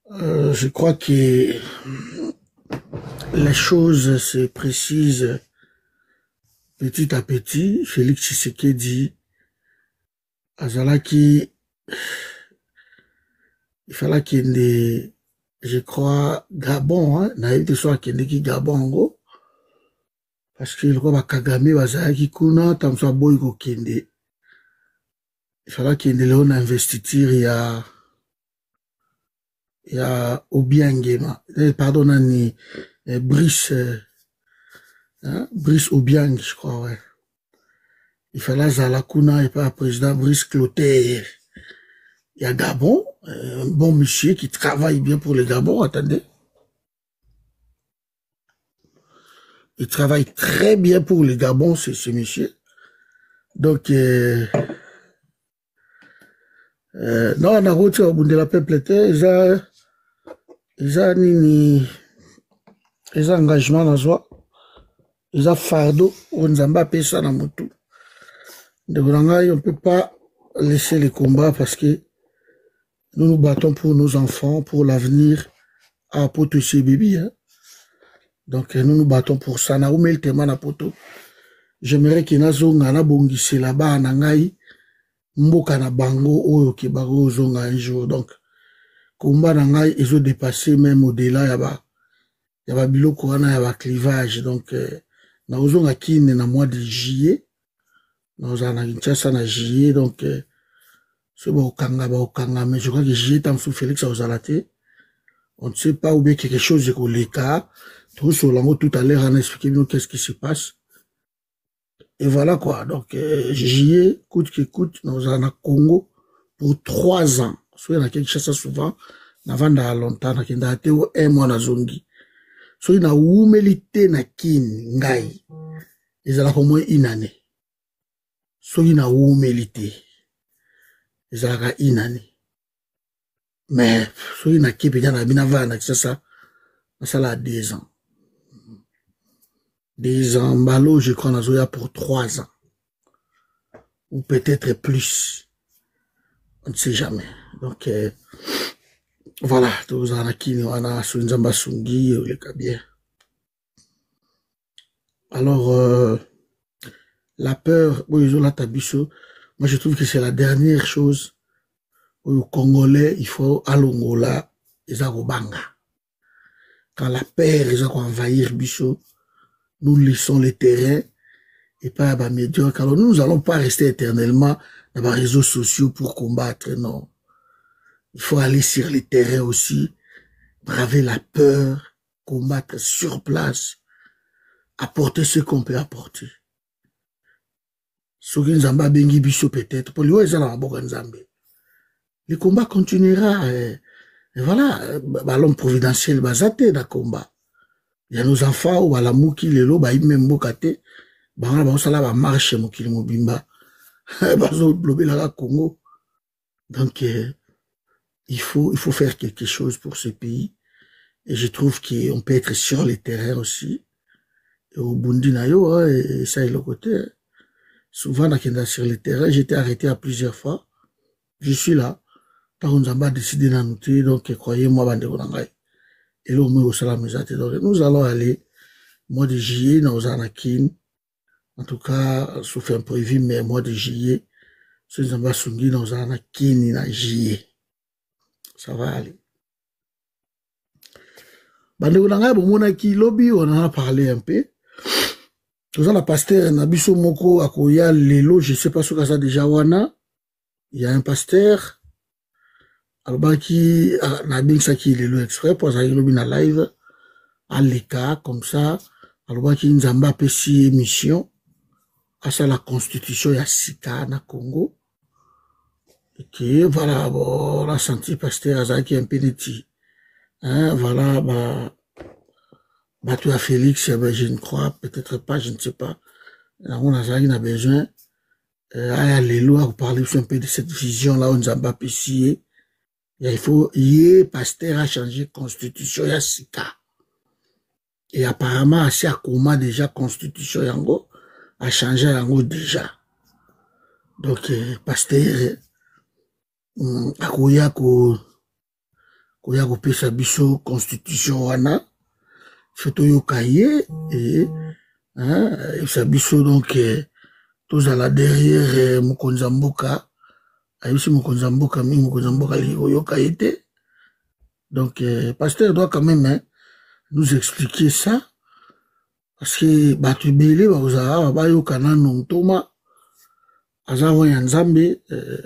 Je crois que les choses se précisent petit à petit. Félix Tshisekedi, Azalaki, il fallait qu'il ait, je crois, Gabon, hein, naïf de soi qu'il ait Gabon en gros, parce qu'il croit que Kagame, Bazalaki Kuna, Tamsa Boyko Kende. Il fallait qu'il ait une investiture, il y a Obiangema, pardon, Nani, Brice, hein, Brice Obiang, je crois, ouais. Il fallait Zalakuna et pas président Brice Clotaire. Il y a Gabon, un bon monsieur qui travaille bien pour le Gabon, attendez. Il travaille très bien pour le Gabon, ce monsieur. Donc, non, on a route au bout de la peuple, ils ont engagement dans soi, ils ont fardeau, on n'a pas ça dans mon tout. Donc, on ne peut pas laisser les combats parce que nous nous battons pour nos enfants, pour l'avenir à Poto chez Bibi. Hein. Donc, nous nous battons pour ça. Naoumé le témoin à Poto. J'aimerais que Nazonga na bongisi là-bas en Angaï, Mboka na Bango, Oyo Kibago Zonga un jour. Donc, combat Nangaï, ils ont dépassé même au-delà, y a biloko wana, y a clivage. Donc, na Ozonga Kine na mois de juillet, na Ozana Kinshasa na juillet, donc, c'est bon, Okanga, mais je crois que juillet, tam sous Félix Ozalate, on ne sait pas où bien quelque chose est l'écart. Tout à l'heure, on a expliqué nous qu'est-ce qui se passe. Et voilà quoi. Donc, juillet, coûte que coûte, nous en a Congo pour 3 ans. Soit il y a quelque chose souvent, avant d'aller longtemps, il y a un mois na zongi. Soit il y a humilité na kin, ngai. Ils ont au moins une année. Soit il y a humilité. Ils ont une année. Mais, soit il y a qui peut y en avoir, ça a 2 ans. 2 ans, Mbalo, je crois, on a pour 3 ans. Ou peut-être plus. On ne sait jamais. Donc, voilà. Tous en a qui, on a Sunzamba Sungi, le Kabien. Alors, la peur, moi, je trouve que c'est la dernière chose où les Congolais, il faut à l'Angola, ils ont banga. Quand la peur, ils ont envahir Bicho, nous laissons les terrains et pas à médiocre. Alors nous n'allons pas rester éternellement dans les réseaux sociaux pour combattre, non. Il faut aller sur les terrains aussi, braver la peur, combattre sur place, apporter ce qu'on peut apporter. Soki Nzamba bengi biso peut-être, pour lui, ils ont Nzambe. Le combat continuera, et voilà, l'homme providentiel, bazate da combat. Il y a nos enfants, ou à la mouki, lelo, même bokate, ba marche, mokili mobimba, bazo bloquer la Congo. Donc, il faut faire quelque chose pour ce pays. Et je trouve qu'on peut être sur les terrains aussi. Et au Bundi Nayo, hein, et ça est le côté. Hein. Souvent, sur les terrains, j'étais arrêté à plusieurs fois. Je suis là. Tant qu'on n'a pas décidé d'en noter, donc croyez-moi, bande de et là, nous allons aller, mois de juillet, dans Anakin. En tout cas, sauf un prévu, mais mois de juillet, nous allons aller dans Anakin, en juillet. Ça va aller. Bande de lobby, on en a parlé un peu. Tout ça, la pasteur, Nabiso Moko, Akoya, Lelo, je sais pas ce que ça déjà wana. Il y a un pasteur. Alors, qui, Nabing Saki, Lelo exprès, pour ça, il y a live, à l'écart, comme ça. Alors, qui, Nzamba, Pessi, émission. À ça, la constitution, il y a Sika, na Congo. Et que, voilà, bon, la senti pasteur, Azaki, un peu neti. Hein, voilà, bah, tu as Félix, je ne crois, peut-être pas, je ne sais pas. On a besoin, alléluia, vous parlez un peu de cette vision-là, on n'a pas pu. Il faut, pasteur a changé constitution, il y a Sika. Et apparemment, assez à comment déjà constitution yango, a changé yango déjà. Donc, pasteur, akoya koya kopesa biso constitution wana photo yoka ye et sa biso donc tozala derrière mokonzi mboka ayebisi mokonzi mboka mingi mokonzi mboka yoka ye te donc pasteur doit quand même nous expliquer ça parce que bato ebele bakozala bayoka nano ntoma aza ya nzambe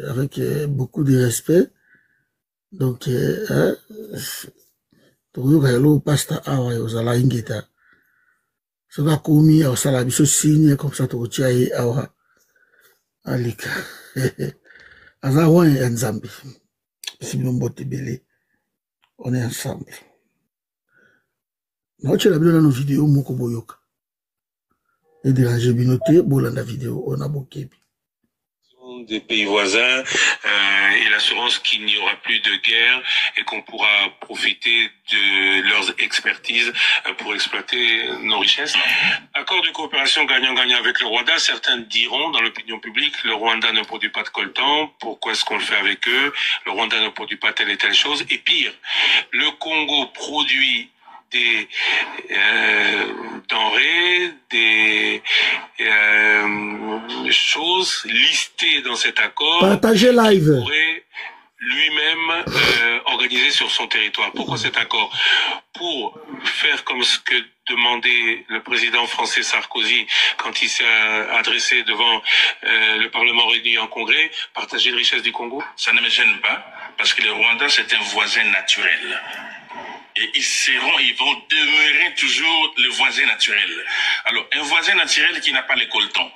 avec beaucoup de respect donc tokoyoka yelo pasta awa yozala ingeta soki akomi akosala biso signe comme ça tokotia ye awa alika aza wana ya nzambe pesi bino mbote ebele on est ensemble naotiela bino nano video moko boyoka ederange bino te bolanda video ona bokebi des pays voisins et l'assurance qu'il n'y aura plus de guerre et qu'on pourra profiter de leurs expertises pour exploiter nos richesses. Accord de coopération gagnant-gagnant avec le Rwanda, certains diront dans l'opinion publique, le Rwanda ne produit pas de coltan, pourquoi est-ce qu'on le fait avec eux? Le Rwanda ne produit pas telle et telle chose. Et pire, le Congo produit des denrées, des choses listées dans cet accord. Partagez live. Qu'il pourrait lui-même organiser sur son territoire. Pourquoi cet accord? Pour faire comme ce que demandait le président français Sarkozy quand il s'est adressé devant le Parlement réuni en congrès, partager les richesses du Congo. Ça ne me gêne pas, parce que le Rwanda, c'est un voisin naturel. Et ils vont demeurer toujours le voisin naturel. Alors, un voisin naturel qui n'a pas les coltons,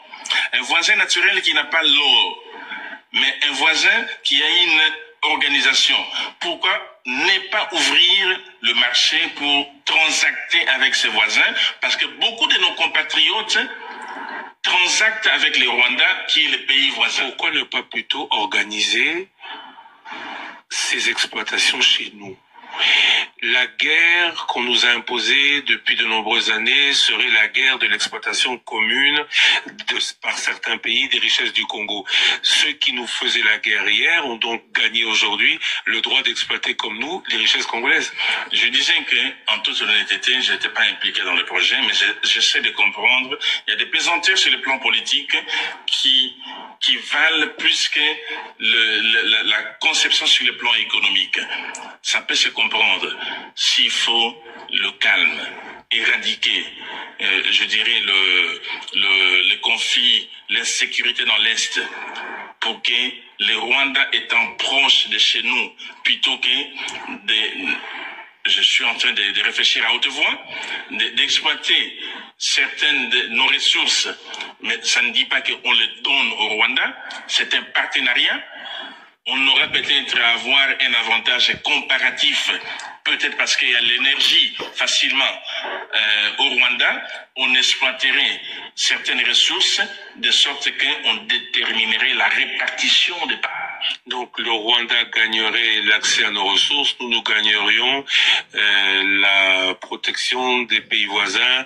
un voisin naturel qui n'a pas l'or, mais un voisin qui a une organisation. Pourquoi ne pas ouvrir le marché pour transacter avec ses voisins? Parce que beaucoup de nos compatriotes transactent avec le Rwanda, qui est le pays voisin. Pourquoi ne pas plutôt organiser ces exploitations chez nous? La guerre qu'on nous a imposée depuis de nombreuses années serait la guerre de l'exploitation commune par certains pays des richesses du Congo. Ceux qui nous faisaient la guerre hier ont donc gagné aujourd'hui le droit d'exploiter comme nous les richesses congolaises. Je disais que, en toute honnêteté, je n'étais pas impliqué dans le projet, mais j'essaie de comprendre. Il y a des pesanteurs sur le plan politique qui valent plus que la conception sur le plan économique. Ça peut se comprendre s'il faut le calme, éradiquer, je dirais, le conflit, l'insécurité dans l'Est, pour que le Rwanda étant proche de chez nous, plutôt que je suis en train de réfléchir à haute voix, d'exploiter certaines de nos ressources, mais ça ne dit pas qu'on les donne au Rwanda, c'est un partenariat. On aura peut-être à avoir un avantage comparatif, peut-être parce qu'il y a l'énergie facilement au Rwanda, on exploiterait certaines ressources de sorte qu'on déterminerait la répartition des parts. Donc le Rwanda gagnerait l'accès à nos ressources, nous gagnerions la protection des pays voisins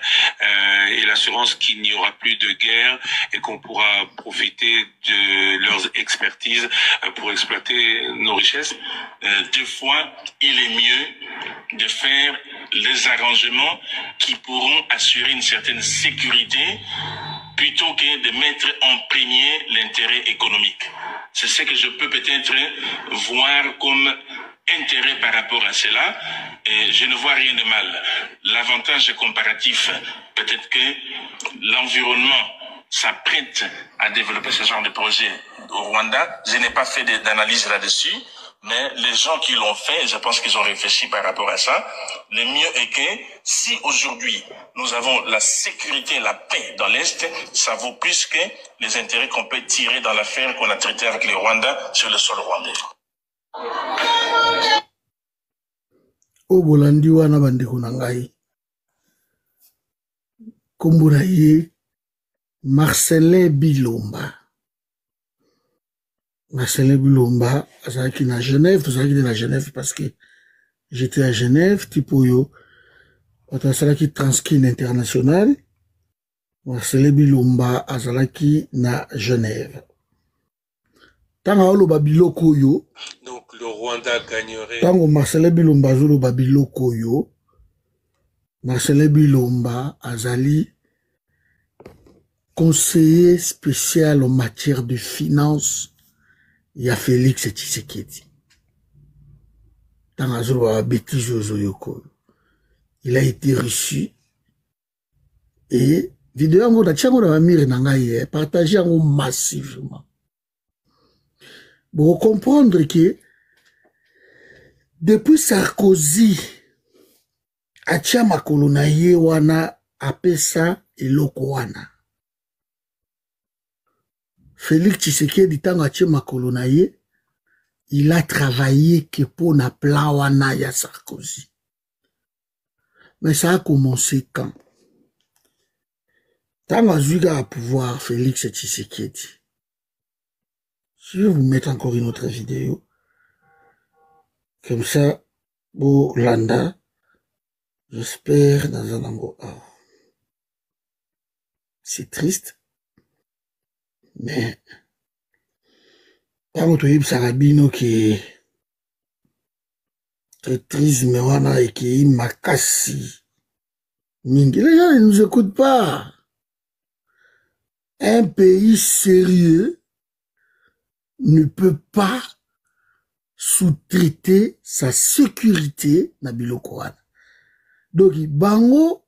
et l'assurance qu'il n'y aura plus de guerre et qu'on pourra profiter de leurs expertises pour exploiter nos richesses. Deux fois, il est mieux de faire les arrangements qui pourront assurer une certaine sécurité plutôt que de mettre en premier l'intérêt économique. C'est ce que je peux peut-être voir comme intérêt par rapport à cela, et je ne vois rien de mal. L'avantage comparatif, peut-être que l'environnement s'apprête à développer ce genre de projet au Rwanda. Je n'ai pas fait d'analyse là-dessus, mais les gens qui l'ont fait, je pense qu'ils ont réfléchi par rapport à ça. Le mieux est que si aujourd'hui nous avons la sécurité, la paix dans l'Est, ça vaut plus que les intérêts qu'on peut tirer dans l'affaire qu'on a traitée avec le Rwanda sur le sol rwandais. O bolandi wana bandeko na ngai kombona ye Marcelin Bilomba. Marcelin Bilomba azalaki na Genève, tozalaki na Genève parce que j'étais à Genève, tipoyo asalaki Transkin International. Marcelin Bilomba azalaki na Genève. Tanga oloba biloko yo. Donc le Rwanda gagnerait. Tango Marcelin Bilomba zolo babiloko yo, Marcelin Bilomba azali conseiller spécial en matière de finance, il y a Félix Tshisekedi. Tango zolo bêtise yoko. Il a été reçu et vidéo yango da tchango da mire na ngai partager yango massivement. Pour comprendre que depuis Sarkozy atia makolo na ye wana apesa eloko wana. Félix Tshisekedi tango atia makolo na ye, il a travaillé que pour na plan wana ya Sarkozy. Mais ça a commencé quand? Tango azuiga à pouvoir Félix Tshisekedi. Je vais vous mettre encore une autre vidéo. Comme ça, pour Landa, j'espère dans un amour. Oh. C'est triste. Mais, tant que Sarabino qui est très triste, mais on a qui est makasi. Les gens ne nous écoutent pas. Un pays sérieux ne peut pas sous-traiter sa sécurité na biloko wana. Donc bango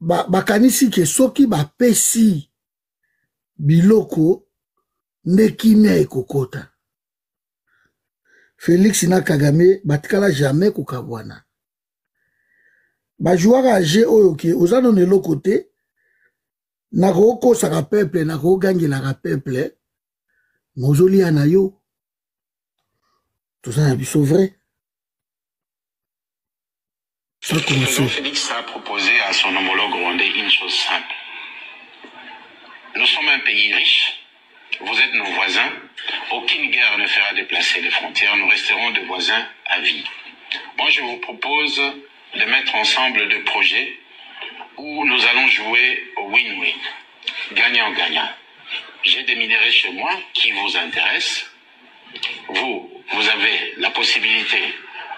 bakanisi ke soki bapesi biloko nekime ekokota. Félix na Kagame batikala jamais kokabwana. Bajouaka age oyo ke ozano nelo kote na koko saka peuple na ko gangela peuple mozoli anayo. Tout ça, c'est vrai. Le président Félix a proposé à son homologue rwandais une chose simple. Nous sommes un pays riche. Vous êtes nos voisins. Aucune guerre ne fera déplacer les frontières. Nous resterons des voisins à vie. Moi, je vous propose de mettre ensemble deux projets où nous allons jouer au win-win. Gagnant-gagnant. J'ai des minéraux chez moi qui vous intéressent. Vous avez la possibilité,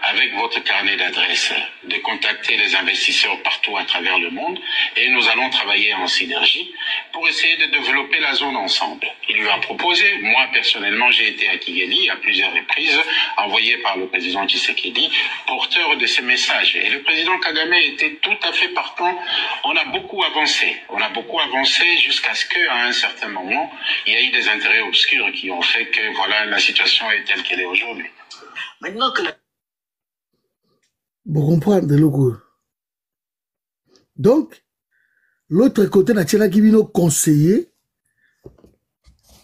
avec votre carnet d'adresses, de contacter les investisseurs partout à travers le monde et nous allons travailler en synergie pour essayer de développer la zone ensemble. Il lui a proposé, moi personnellement j'ai été à Kigali à plusieurs reprises, envoyé par le président Tshisekedi, porteur de ces messages. Et le président Kagame était tout à fait partant. On a beaucoup avancé jusqu'à ce qu'à un certain moment, il y a eu des intérêts obscurs qui ont fait que voilà, la situation est telle qu'elle est aujourd'hui. Maintenant que vous comprenez le. Donc, l'autre côté, Natila Kibino conseiller,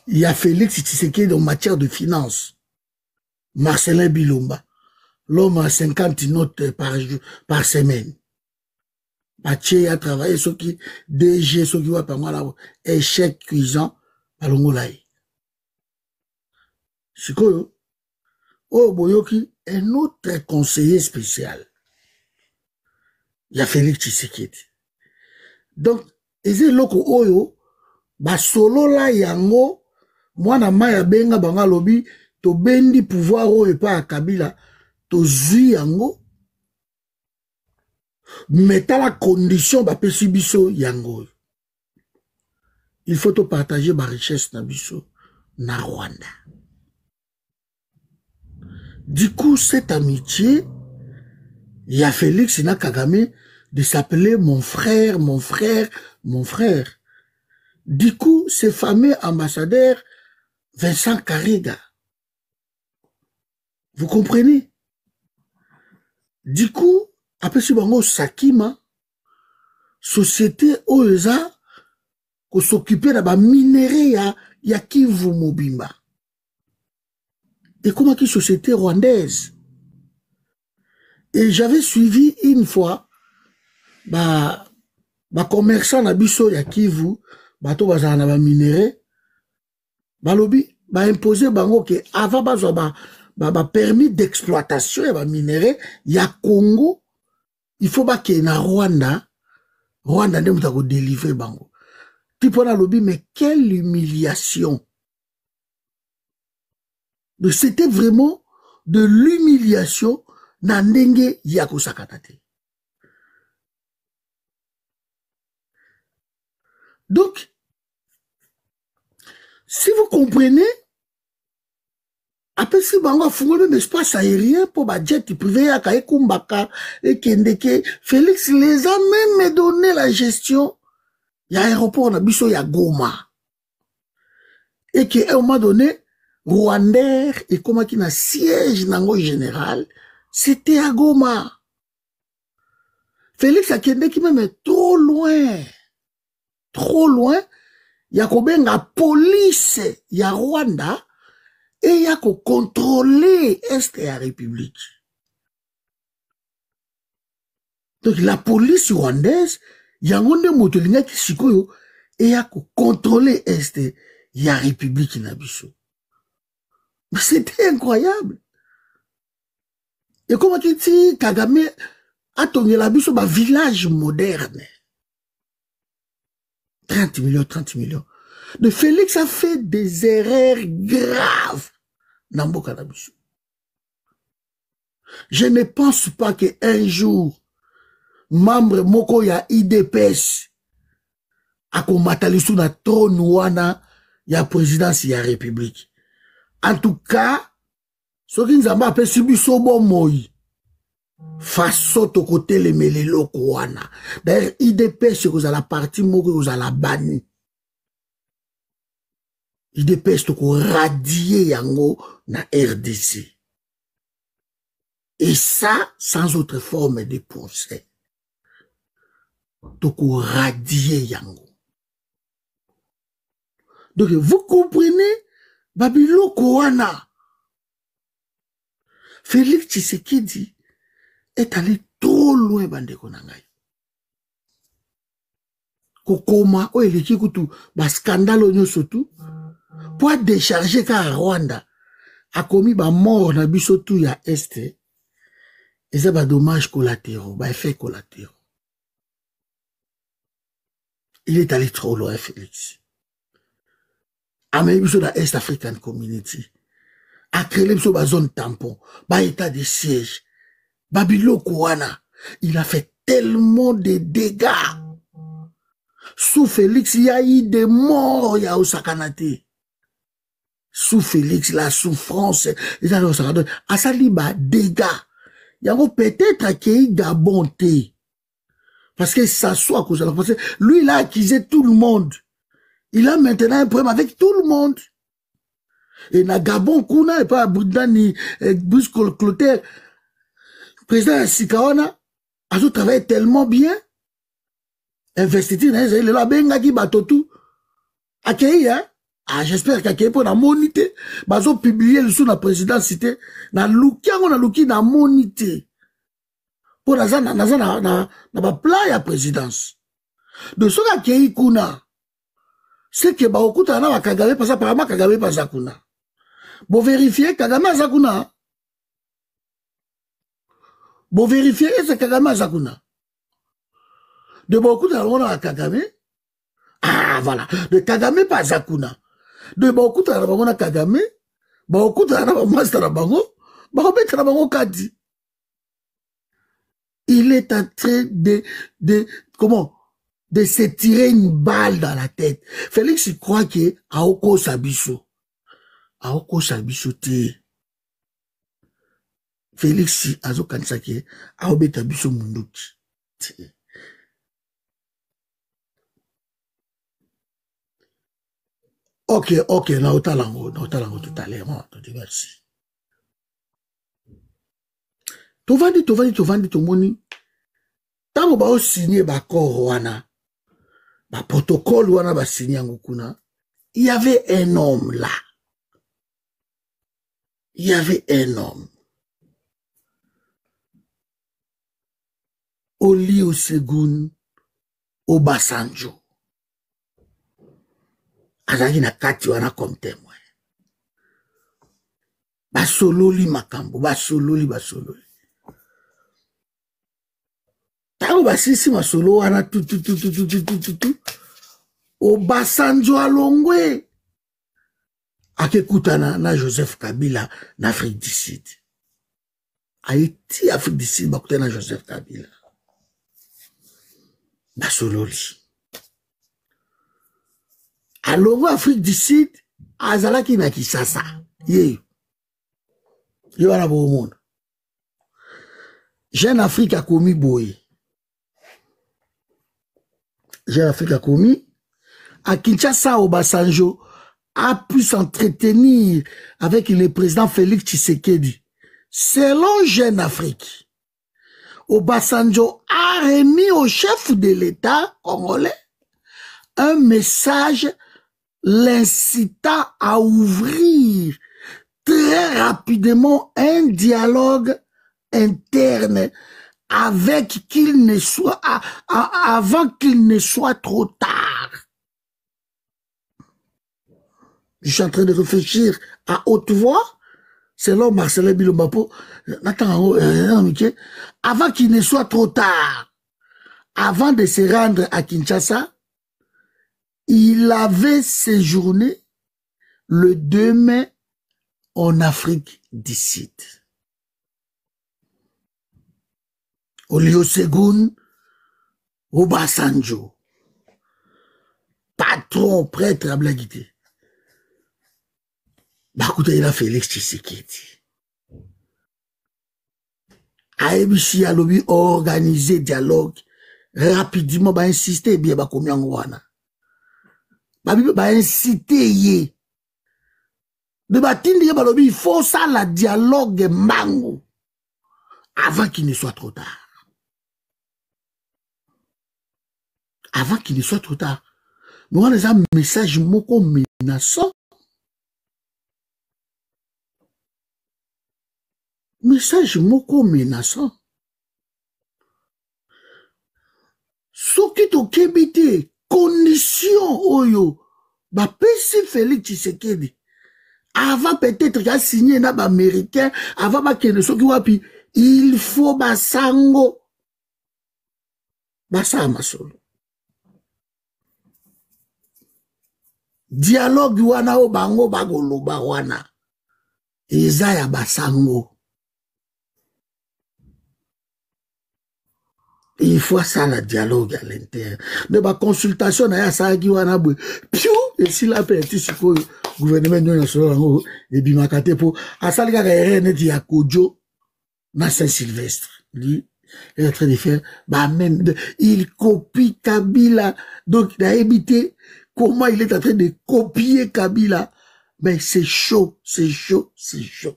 il y a Félix Tshisekedi en matière de finances. Marcelin Bilomba, l'homme a 50 notes par semaine. Baché a travaillé ce qui, DG, ce qui va pas mal, échec cuisant, à l'ongolaï. C'est quoi, oh, Boyoki, un autre conseiller spécial. Il y a Félix Tshisekedi. Donc, eze loko oyo, ba solo la yango, mwana maya benga banga lobi, to bendi pouvoir oyo pa a Kabila, to zui yango, metta la condition ba pesi biso yango. Il faut to partager ba richesse na biso, na Rwanda. Du coup, cette amitié, il y a Félix na Kagame de s'appeler mon frère, mon frère, mon frère. Du coup, ce fameux ambassadeur Vincent Karega. Vous comprenez? Du coup, après ce bango Sakima, société Oeza, qu'on s'occupait de la minerai ya Kivu Mobimba. Et comment qui société rwandaise? Et j'avais suivi une fois, ba commerçant na biso ya Kivu, bato bazana ba minéré, ba lobi, ba imposé bango ke avant bazwa ba permis d'exploitation ya ba minéré ya Congo, il faut ba ke na Rwanda nde muta ko délivrer bango. Tipo na lobi, mais quelle humiliation! C'était vraiment de l'humiliation na ndenge ya kosakana te. Donc, si vous comprenez, après si bango a fungoli un espace aérien pour ba jet privé ya ka ekumbaka et kendeke, Félix les a même donné la gestion ya aéroport na biso ya Goma. Et qu'à un moment donné, Rwandair et comme qui na siège nango général, c'était à Goma. Félix a kendeki même trop loin. Trop loin. Ya kobenga police ya Rwanda et ya ko contrôler est ya République. Donc la police rwandaise, yango nde moto lingaki sikoyo et ya ko contrôler est ya République na biso. Mais c'était incroyable. Et comment dit Kagame a tourné la biso ba village moderne. 30 millions. De Félix a fait des erreurs graves dans Mboka na biso. Je ne pense pas qu'un jour, membre moko ya IDPS a komatali sous na trône wana ya présidence ya République. En tout cas, soki nzamba apesi biso bomoi faso to kote le melelo kwana. D'ailleurs, IDPS c'est la partie moko vous la bani. IDPS to ko radier yango na RDC. Et ça, sans autre forme de procès. To ko radier yango. Donc, vous comprenez, Babilo Kowana. Félix Tshisekedi est allé trop loin, bande konangai. Kokoma, o eleki kutu, ba scandale onyo surtout, pour décharger ka Rwanda, a commis ba mort na biso tout ya este, et ça ba dommages collatéraux, ba effets collatéraux. Il est allé trop loin, Félix. A même biso da East African Community. A créé biso ba zone tampon, ba état de siège. Babilo Kouana, il a fait tellement de dégâts. Sous Félix, il y a eu des morts, il y a au Sakanate. Sous Félix, la souffrance, il y a au Sakanate. A saliba, dégâts. Il y a peut-être qu'il y a bonté. Parce que ça soit cause de la pensée. Lui, il a accusé tout le monde. Il a maintenant un problème avec tout le monde. Et na Gabon, Kuna, et pas Boudani, Buscol Clotaire, président Sikaona, a tout travaillé tellement bien. Investitir, il est là, Bengaki Batotou. Akei, hein? Ah, j'espère qu'Akei pour la monité. Bazo publié le sous la présidence cité. Na Luki, on a Luki na monité. Pour la zone, na plat ya présidence. De ce qu'Akei Kuna, c'est que Baokuta na Kagame, parce que apparemment Kagame pas Zakuna. Bon vérifier, Kagame Zakuna. Bon vérifier, c'est Kagame Zakuna. De beaucoup de Kagame. Ah, voilà. De Kagame pas Zakuna. De beaucoup de Kagame. Beaucoup de Master Bango. Bango Kadi. Il est en train comment? De se tirer une balle dans la tête. Félix, il croit que Aoko Sabiso. Aoko Sabiso te. Félix, Azo Kansake, Aobe Tabiso Munduki. Ok, na otalango tout à l'heure, merci. Tovandi, tomoni. Tango ba o signé ba corps wana, ba protocole wana ba signé ngukuna, il y avait un homme là. Il y avait un homme. Oli Osegun Obasanjo. Azaki na kati wana comme témoin. Basololi makambo, basololi. Tango basisi masolo wana tout. Obasanjo alongwe. Akekutana na Joseph Kabila na Afrique du Sud. Haïti, Afrique du Sud, bakutana Joseph Kabila. Basololi. Alors, Afrique du Sud, azalaki na Kisasa. Yo wana bo monde. Jeune Afrique a commis boy. Jeune Afrique a commis. À Kinshasa, Obasanjo a pu s'entretenir avec le président Félix Tshisekedi. Selon Jeune Afrique, Obasanjo a remis au chef de l'État congolais un message l'incitant à ouvrir très rapidement un dialogue interne avec qu'il ne soit avant qu'il ne soit trop tard. Je suis en train de réfléchir à haute voix, selon Marcelin Bilombapo, avant qu'il ne soit trop tard, avant de se rendre à Kinshasa, il avait séjourné le 2 mai en Afrique du Sud. Olusegun Obasanjo, patron prêtre à Blaguité. Écoutez, il a Félix Tshisekedi. AMC a lobby organisé dialogue rapidement, bah insister bien bah combien wana. Bah inciter yé. De batindi bah lobby il faut ça la dialogue mango avant qu'il ne soit trop tard. Avant qu'il ne soit trop tard. Nous avons un message moko menaçant. Message moko menaçant. Soki to kebite condition oyo ba pesi Félix Tshisekedi avant peut-être qu'il a signé na ba américain avant ba kene soki wapi il faut ba sango ba sama solo dialogue wana o bango bagoloba wana eza ya basango. Il faut ça la dialogue à l'intérieur. De ma consultation, il y a ça qui wana bwe. Piou, et si la paix est ici, le gouvernement national, et bimakate pour, à ça, il y a rien dit à Kodjo, na Saint-Sylvestre. Lui, il est en train de faire, bah, même, il copie Kabila. Donc, il a évité comment il est en train de copier Kabila. Mais c'est chaud, c'est chaud, c'est chaud.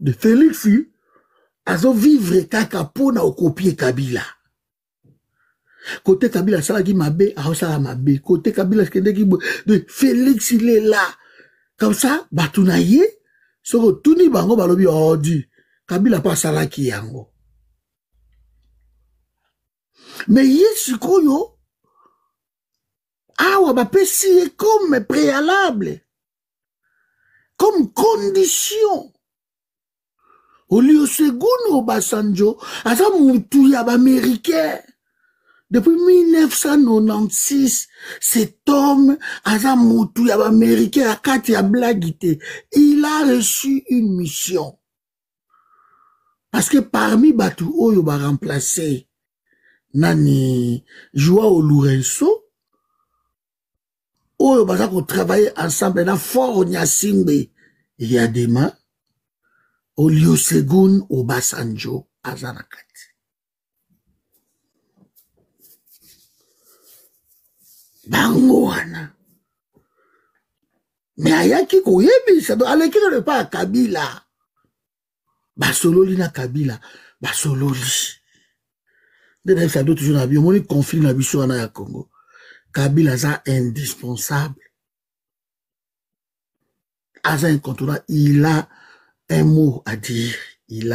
De Félix, azo vivre kaka pona au copier Kabila. Côté Kabila, ça qui m'a bé, ça la m'a bé. Côté Kabila, de Félix, il est là. Comme ça, batounaye, soko tuni bango balobi ordi. Kabila pas ça là qui yango. Mais yesu koyo, awa ba pesi comme préalable, comme condition. Olusegun Obasanjo, asa moutou yab américain. Depuis 1996, cet homme, asa moutou yab américain, à Katia Blagité, il a reçu une mission. Parce que parmi Batou Oyo va remplacer Nani Joao Lourenço, Oyo va travailler ensemble dans Fort Nyasimbe, il y a des mains. Olusegun Obasanjo Azanakati. Bango wana. Mais ayaki koyebi, ça doit aller qu'il ne pas à Kabila. Basololi na Kabila. Basololi. Dès ça doit toujours n'abi. Moni conflit na biso wana ya Congo. Kabila ça indispensable. Aza incontournable. Il a un mot à dire, il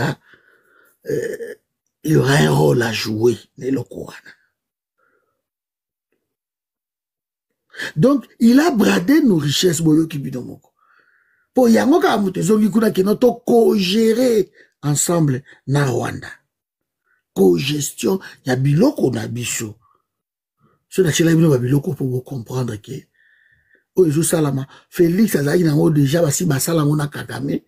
aura un rôle à jouer, donc, il a bradé nos richesses, pour yango ka mutezogi kuna kenoto co-gérer ensemble na Rwanda. Co-gestion, ya biloko na biso. So na chela bino ba biloko pour vous comprendre que Oyo Salama, Félix Azaki nango déjà basi basala ngona Kagame.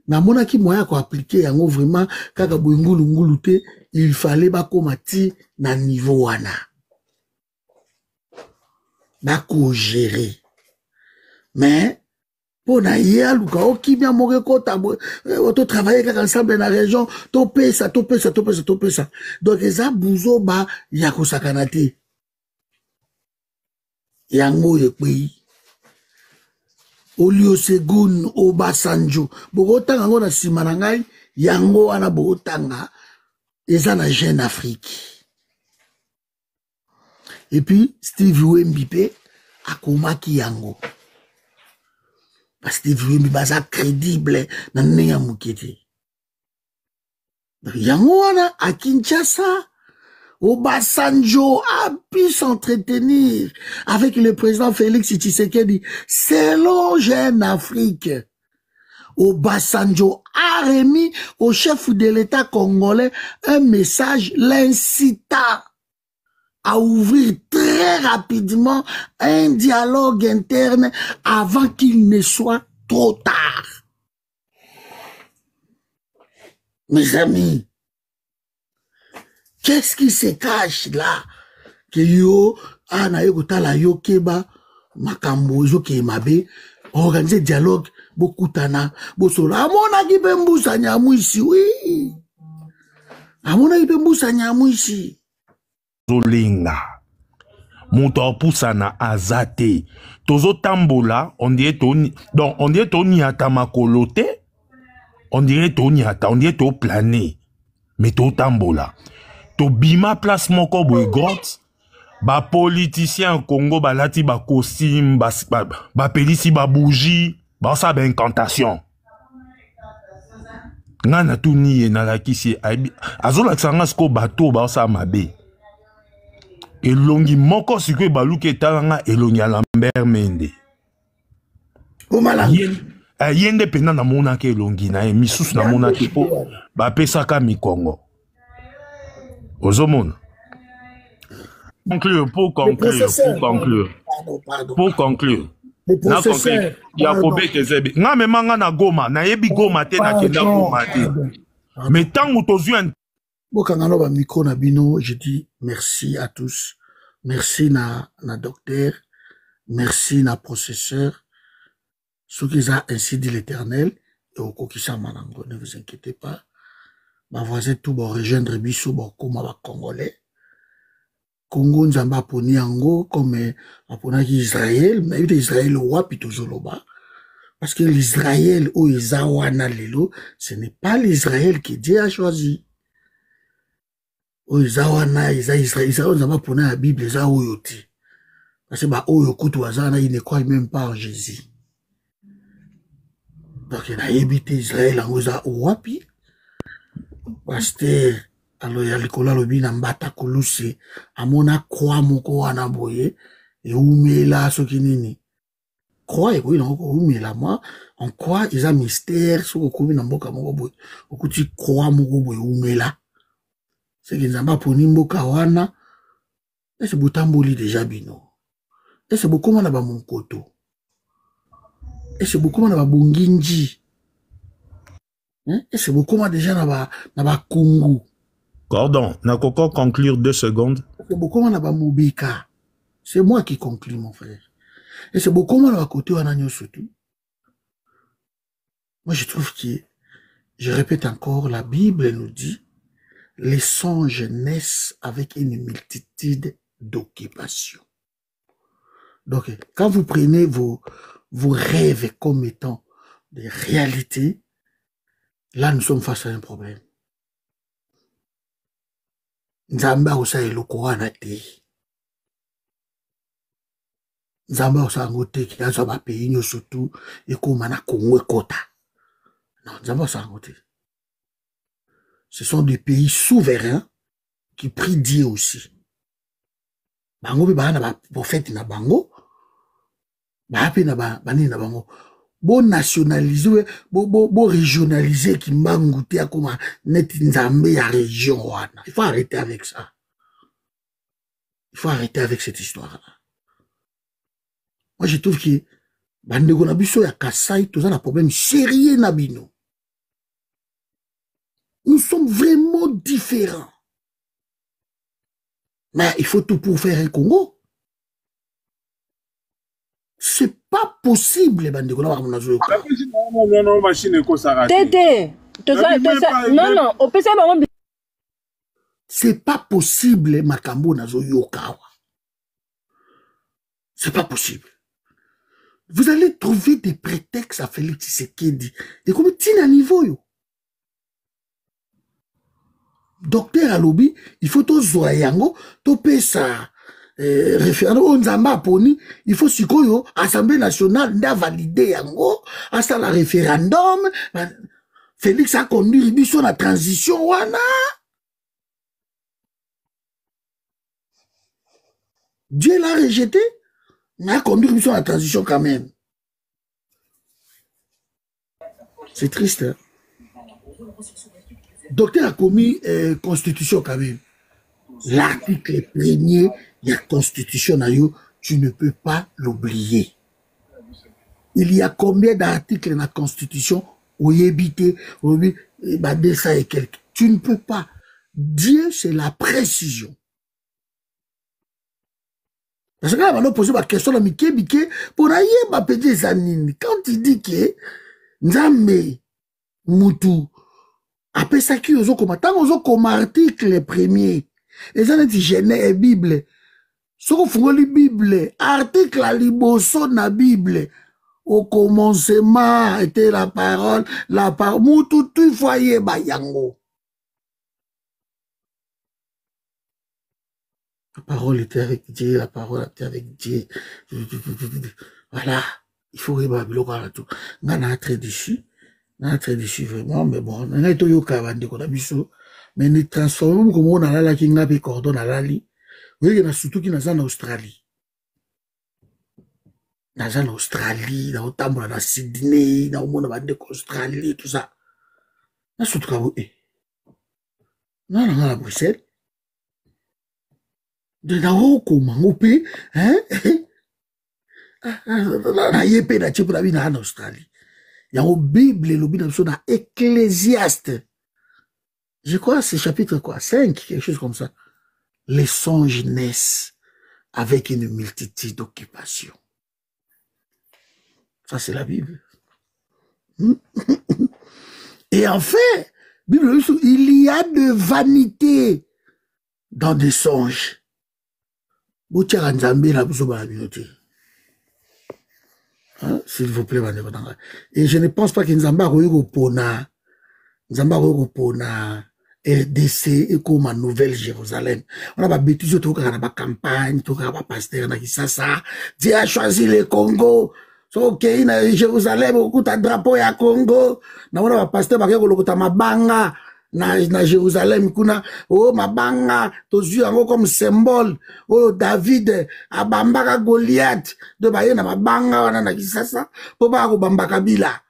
Na mona ki moya ko appliquer yango vraiment kaka boingulu ngulu te, il fallait ba komati na niveau wana. Ba ko gérer. Mais pour na ya luka okibia moke kota auto travailler kaka ensemble na région, topé ça. Donc eza buzo ba ya ko sakana te. Yango ye pays. Olusegun Obasanjo bogotanga ngo na sima na ngai yango wana bogotanga eza na Jeune Afrique. Et puis Steve Wembi pe akomaki yango parce que Steve Wembi baza crédible na ndenge mukete yango wana à Kinshasa. Obasanjo a pu s'entretenir avec le président Félix Tshisekedi selon Jeune Afrique. Obasanjo a remis au chef de l'État congolais un message l'incitant à ouvrir très rapidement un dialogue interne avant qu'il ne soit trop tard. Mes amis, qu'est-ce qui se cache là? Que yo, na yo kotala yo keba, makambo yo ke mabe, organiser dialogue, beaucoup tana, bosola. Amona ki pe mbusa nyamu ici, oui. Amona ki pe mbusa nyamu ici. Zolinga. Moto pusana azate. Tozo tambola, on dirait toni, donc on dirait toni atamakolote, on dirait toni ata, on dirait to plané, mais to tambola. To bima place moko boy grotte ba politicien Congo balati ba costume ba pelisi ba bougie ba sa ba incantation ngana tu ni na la kisi azola tsanga sko bato ba sa mabe elongi moko sikwe baluke talanga elongi ya Lambert Mende o mala yende pena na mona ke elongi na misusu na mona ke po ba pesaka mikongo Ozomon. Pour conclure. Pour conclure. Na conclure. Yakobe Tezebi. Nga me manga na goma. Na yebi goma te na kenda goma te. Mais tant ou tozu un... Bokangano ba micro na bino, je dis merci à tous. Merci na docteur. Merci na processeur. Ce qu'ils a ainsi dit l'Éternel. Et au kokisa manango, ne vous inquiétez pas. Ma voisin tout va rejoindre biso comme ba congolais. Congo nzamba poni yango comme aponaki Israël, mais Israël wapi tozoloba. Parce que l'Israël ou Isawana lelo, ce n'est pas l'Israël que Dieu a choisi. O Isawana Israël nzamba poni la Bible eza oyoti. Parce que ba oyo kutu wazana il ne croit même pas en Jésus. Donc il a évité Israël en oza wapi. Pasteur, alors il y a l'école lobi na mbata koluse amona croix moko wana boye et umela soki nini croix eko ina ko umela moi en croix ils a mystère soko komi na mboka moko boye okuti croix moko boye umela c'est que nzamba poni mboka wana et c'est botamboli déjà bino et c'est beaucoup na ba monkoto et c'est beaucoup na ba bonginji. Et c'est beaucoup déjà na ba Congo. Cordon, n'a qu'à conclure 2 secondes. C'est beaucoup na ba Mobika. C'est moi qui conclue mon frère. Et c'est beaucoup na ba côté wana surtout. Moi je trouve que je répète encore, la Bible nous dit les songes naissent avec une multitude d'occupations. Donc quand vous prenez vos rêves comme étant des réalités, là, nous sommes face à un problème. Nzamba osa eloko wana te. Nzamba osa ngote ki azo ba pays nyo surtout ekoma na Congo ekota. Non, nzamba osa ngote. Ce sont des pays souverains qui prient Dieu aussi. Bango bi bana ba prophète na bango. Ba pe na ba bani na bango. Bon nationaliser, bon régionaliser qui m'a goûté à comment net nzambe ya région wana. Il faut arrêter avec ça. Il faut arrêter avec cette histoire-là. Moi, je trouve que bandeko na biso ya Kasai, tous un problème sérieux na bino. Nous sommes vraiment différents. Mais il faut tout pour faire un Congo. C'est pas possible, bandeko. C'est pas possible, Makambo Nazo Yokawa. C'est pas possible. Vous allez trouver des prétextes à Félix Tshisekedi. Et comme tu à niveau, yo. Docteur Alobi, il faut tout zoyango, tout ça. Référendum, on zamba poni, il faut sikoyo, Assemblée nationale, n'a validé yango, à ça la référendum, Félix a conduit sur la transition, wana. Dieu l'a rejeté, mais a conduit sur la transition quand même. C'est triste, hein? Docteur a commis constitution quand même. L'article premier, il y a constitution, tu ne peux pas l'oublier. Il y a combien d'articles dans la constitution où il y a ça et quelques. Tu ne peux pas. Dieu, c'est la précision. Parce que là, on a posé ma question à Miké, pour aller m'appeler Zanini. Quand il dit que Nzambe, Moutou, après ça, qui ont comme article premier. Et ça, dit Genèse et Bible. Ce qu'on fait la Bible, article à liboso na Bible. Au commencement était la parole, Moutou, tout foyer, bayango. La parole était avec Dieu, la parole était avec Dieu. Voilà. Il faut rebattre tout. On a très déçu. On a très déçu vraiment, mais bon, on a été au Kavandi, on a vu ça. Mais nous transformons comme on a la Kinga et Cordon à l'ali. Oui, il y en a surtout qui sont en Australie. Dans en Australie, dans Ottawa, dans Sydney, dans le monde de Australie, tout ça. Dans surtout quand vous êtes. Non, à Bruxelles. De la haut comment, au pays, hein? Na yépé na tchèpe la vie en Australie. Il y a une Bible, le Bible dans Ecclésiaste. Je crois c'est chapitre quoi, 5, quelque chose comme ça. Les songes naissent avec une multitude d'occupations. Ça c'est la Bible. Et en fait, Bible, il y a de vanité dans des songes. Hein, s'il vous plaît, et je ne pense pas que Nzamba Pona RDC et comme Nouvelle-Jérusalem. On a pas bêtise, tout cas, la campagne, tout cas, pasteur, ça. Dieu a choisi le Congo. So, ok, na Jérusalem, beaucoup de drapeau à Congo. Na on a pasteur, bah, ko mabanga. Na Jérusalem, kuna, oh, mabanga, tozu yango comme symbole, oh, David, abambaka Goliath, de baye na mabanga, wana na kisasa, po ba ko bamba Kabila.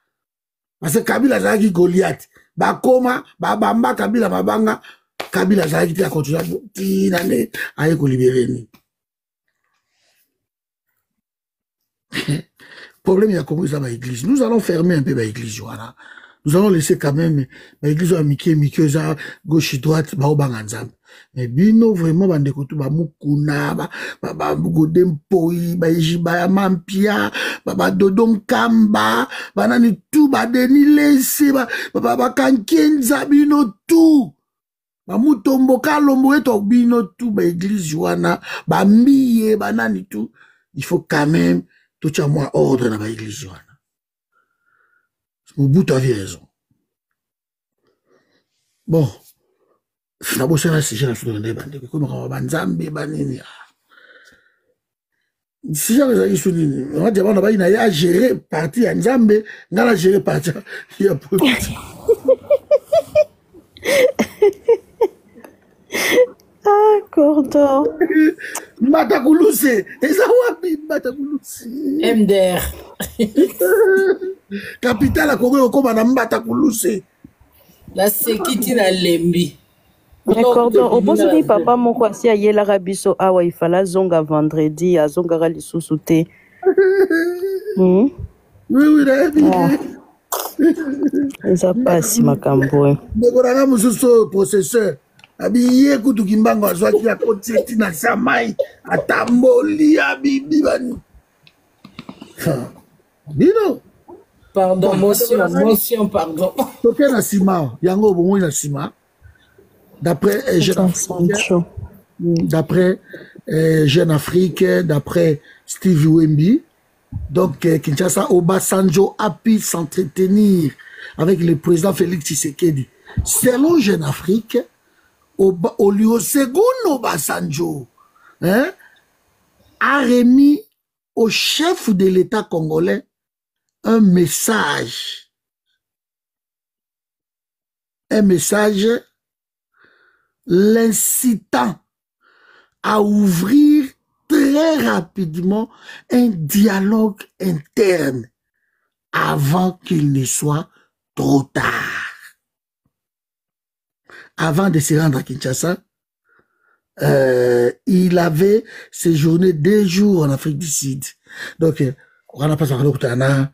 Parce que Kabila zaki Goliath. Ba koma, ba bamba Kabila mabanga, Kabila zaki ti a continuer, ti nane, aye ko libérer ni. Problème, il y a comment ça va l'église. Nous allons fermer un peu l'église, voilà. Nous allons laisser quand même l'église à Mickey, gauche et droite, mais bino vraiment, bandekutu, mukuna, godempoi, ijiba mampia, dodon kamba, banani tout, deni laissé, kankenza, bino tout. Mutombo kalombo eto bino tout, église wana, miye, banani tout. Il faut quand même, tout à moi ordre dans l'église wana. Au bout, tu avais raison. Bon. D'abord, c'est un sujet à soutenir. Comme on va Nzambe, banini. Si j'avais dit soutenir, on va dire, on a géré parti à Nzambe, on a géré parti à politique. Ah, Cordon. Matakoulous, Ezawapi, Matakoulous. MDR. Capitale à Congo, comme on a Matakoulous. La sécurité na lembi. Cordon, au bon souvenir, papa, mon quoi, si aïe la rabiso, awa, il fallait zonga vendredi, à zonga li sous-souté. Oui, oui, eza pasi makambo ndekoranga mosusu processeur abiye kutu kimbango azwaki akoti eti na sa mai atamboli abibi bani bino Pardon, motion, pardon. toke na nsima yango bomoi na nsima d'après Jeune Afrique, d'après Steve Wemby. Donc, Kinshasa, Obasanjo a pu s'entretenir avec le président Félix Tshisekedi. Selon Jeune Afrique, Olusegun Obasanjo a remis au chef de l'État congolais un message l'incitant à ouvrir très rapidement un dialogue interne avant qu'il ne soit trop tard. Avant de se rendre à Kinshasa, il avait séjourné 2 jours en Afrique du Sud. Donc, on a passé à l'Oktana,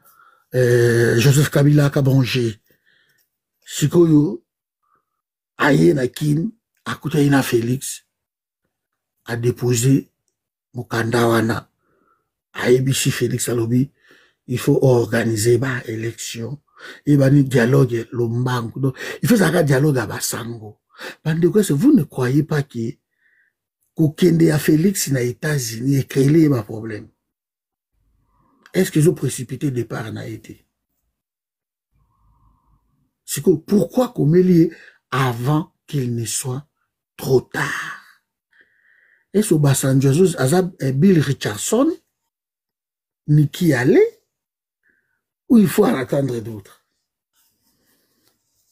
Joseph Kabila Kabonge, Sikoyo, Aye Nakin, Akutaina Félix, a déposé Mukandawana, Ayebishi Félix Alobi, il faut organiser une élection, il y a un dialogue, l'ombango. Donc, il faut un dialogue à Basango. Vous ne croyez pas que Kokende à Félix na États-Unis et créé un problème? Est-ce qu'ils ont précipité le départ en Haïti? C'est que pourquoi qu'on met lié avant qu'il ne soit trop tard? Est-ce que Obasanjo Azab et Bill Richardson ni qui allait ou il faut en attendre d'autres?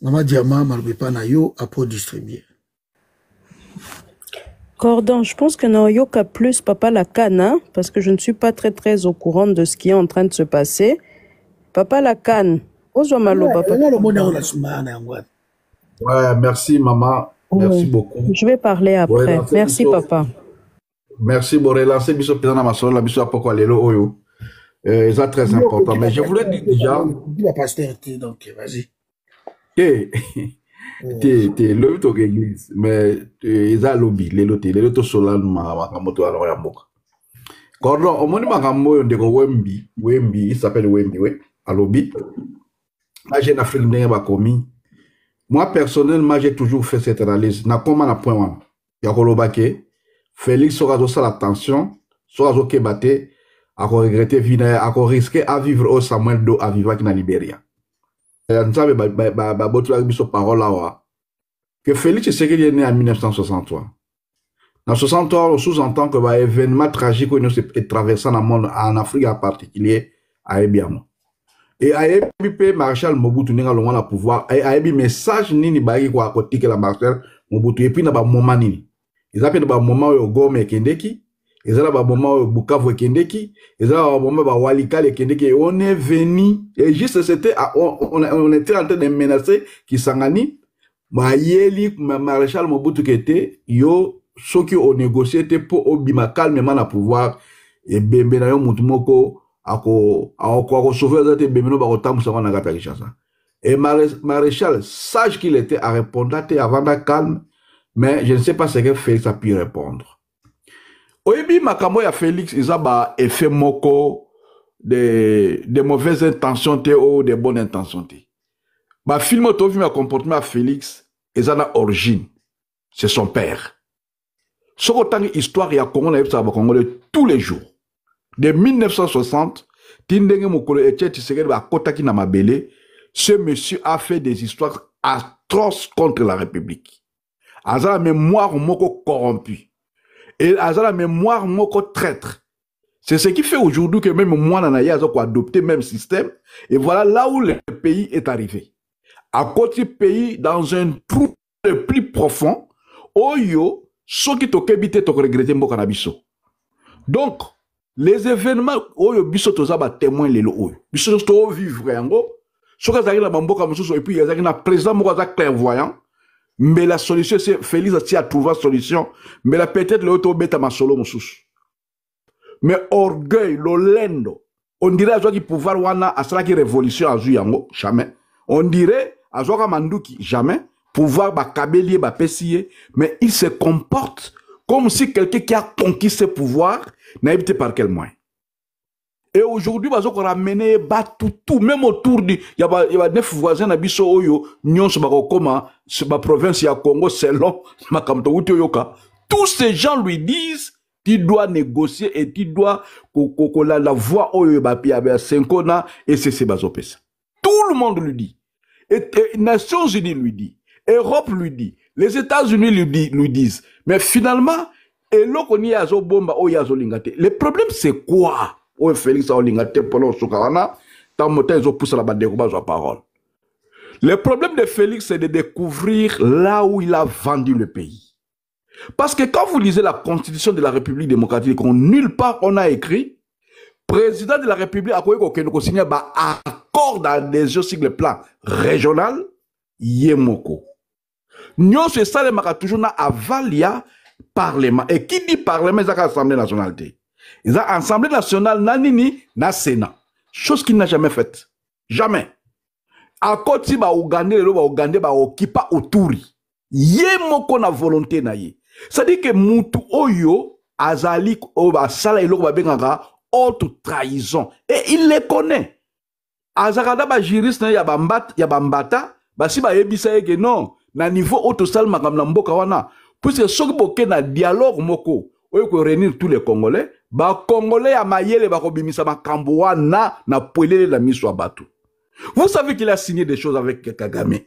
Maman Diama Malbepa Nayo a pour distribuer. Cordon, je pense que Naoyoka plus Papa Lakana, parce que je ne suis pas très au courant de ce qui est en train de se passer. Papa Lakane, Papa. Ouais, merci maman, merci beaucoup. Je vais parler après. Merci papa. Merci pour relancer biso président na masolo la biso apoko lelo oyo. C'est très important, mais je voulais dire déjà. Il a pasteur donc vas-y. T'es le to église mais eza lobby lelo to solan makambo alors ya mboka. Cordon omoni makambo yo ndeko Wemby, il s'appelle Wemby à lobby. La Jeune Afrique ndenge ba komi. Moi personnellement j'ai toujours fait cette analyse na koma na point wana. Ya kolobake Félix sera ça l'attention, sera kebate a regretter vina a risquer à vivre au Samuel Do à vivre na Libéria. Nzabe ba botula biso parole là que Félix Tshisekedi est né en 1963. Dans 63, on sous-entend que bah événement tragique où s'est traversé dans le monde en Afrique en particulier à Ebiamo. Et à Ebi Marshal Mobutu n'enga loin la pouvoir et à Ebi message ni bagi quoi côté que la Marshal Mobutu et puis na ba moment ni. Ils appellent ba moment au Gome Kendeki, ils ont ba moment au Bukavu Kendeki, ils ont ba moment ba Walikale Kendeki. On est venu et juste c'était on était en train de menacer qui Kisangani. Ma yeli Maréchal Mobutu qui était yo ceux qui ont négocié pour obima calmement la pouvoir et bembe na yo mutumoko ako sauver zate bembe no ba otamu sa na gata Kinshasa. Et Maréchal sage qu'il était à répondre avant de calme, mais je ne sais pas ce que Félix a pu répondre. Oyebi makambo ya Félix izaba effet moko de mauvaises intentions ou de bonnes intentions. Ma film auto film comportement à Félix et ça n'a origine. C'est son père. Ce autant histoire ya Congo na yebsa ba Congo tous les jours. De 1960, tindenge mokolo etie Tshisekedi ba kotaki na mabele, ce monsieur a fait des histoires atroces contre la République. Aza la mémoire moko corrompu. Et aza la mémoire moko traître. C'est ce qui fait aujourd'hui que même moi nana a adopté même système et voilà là où le pays est arrivé. À côté pays dans un trou le plus profond, oyo, ceux qui t'ont habité t'ont regretté mboka na biso. Donc, les événements, oyo, biso tozaba témoin lelo oyo. Biso to vivre yango, ceux qui arrivent na mboka mususu et puis ils arrivent na président moko clairvoyant, mais la solution c'est Félix a trouvé la solution, mais la peut-être le auto beta ma solo mususu. Mais orgueil, l'olendo, on dirait à qui pouvoir wana à cela qui révolution à yango, jamais. On dirait, Azora Mandouki, jamais, pouvoir Bakabelier, Bapessier, mais il se comporte comme si quelqu'un qui a conquis ce pouvoir n'a évité par quel moyen. Et aujourd'hui, on a ramené tout, même autour du. Il y a 9 voisins qui sont Oyo, Nyon, ma province, il y a Congo, c'est long, tous ces gens lui disent tu dois négocier et tu dois la voix Oyo, et c'est Bazopesa. Tout le monde lui dit. Et Nations Unies lui dit. Europe lui dit. Les États-Unis lui disent. Mais finalement, le problème, c'est quoi? Oh, Félix le problème de Félix, c'est de découvrir là où il a vendu le pays. Parce que quand vous lisez la Constitution de la République démocratique, nulle part on a écrit président de la République a signé un accord d'adhésion sur le plan régional, Yemoko. Nous, c'est ça, le maka toujours avant il y a Parlement. Et qui dit Parlement, c'est l'Assemblée nationale. Ils ont Assemblée nationale, nanini, na Sénat. Chose qu'il n'a jamais faite. Jamais. À côté, ba Ougandais, ba Okipa Oturi. Yemoko na volonté na ye. C'est-à-dire que Moutou Oyo, Azali, Oba Sala, Elo, Babengara, haute trahison. Et il les connaît. Azarada, ba juriste, ya bambata, ba si ba yebisa yeke non. Na niveau auto sal makam na mboka wana puisque soki boke na dialogue moko oyo ko réunir tous les Congolais ba Congolais ya mayele ba ko bimisa makambo wana na poelele la miso ya bato. Vous savez qu'il a signé des choses avec Kagame.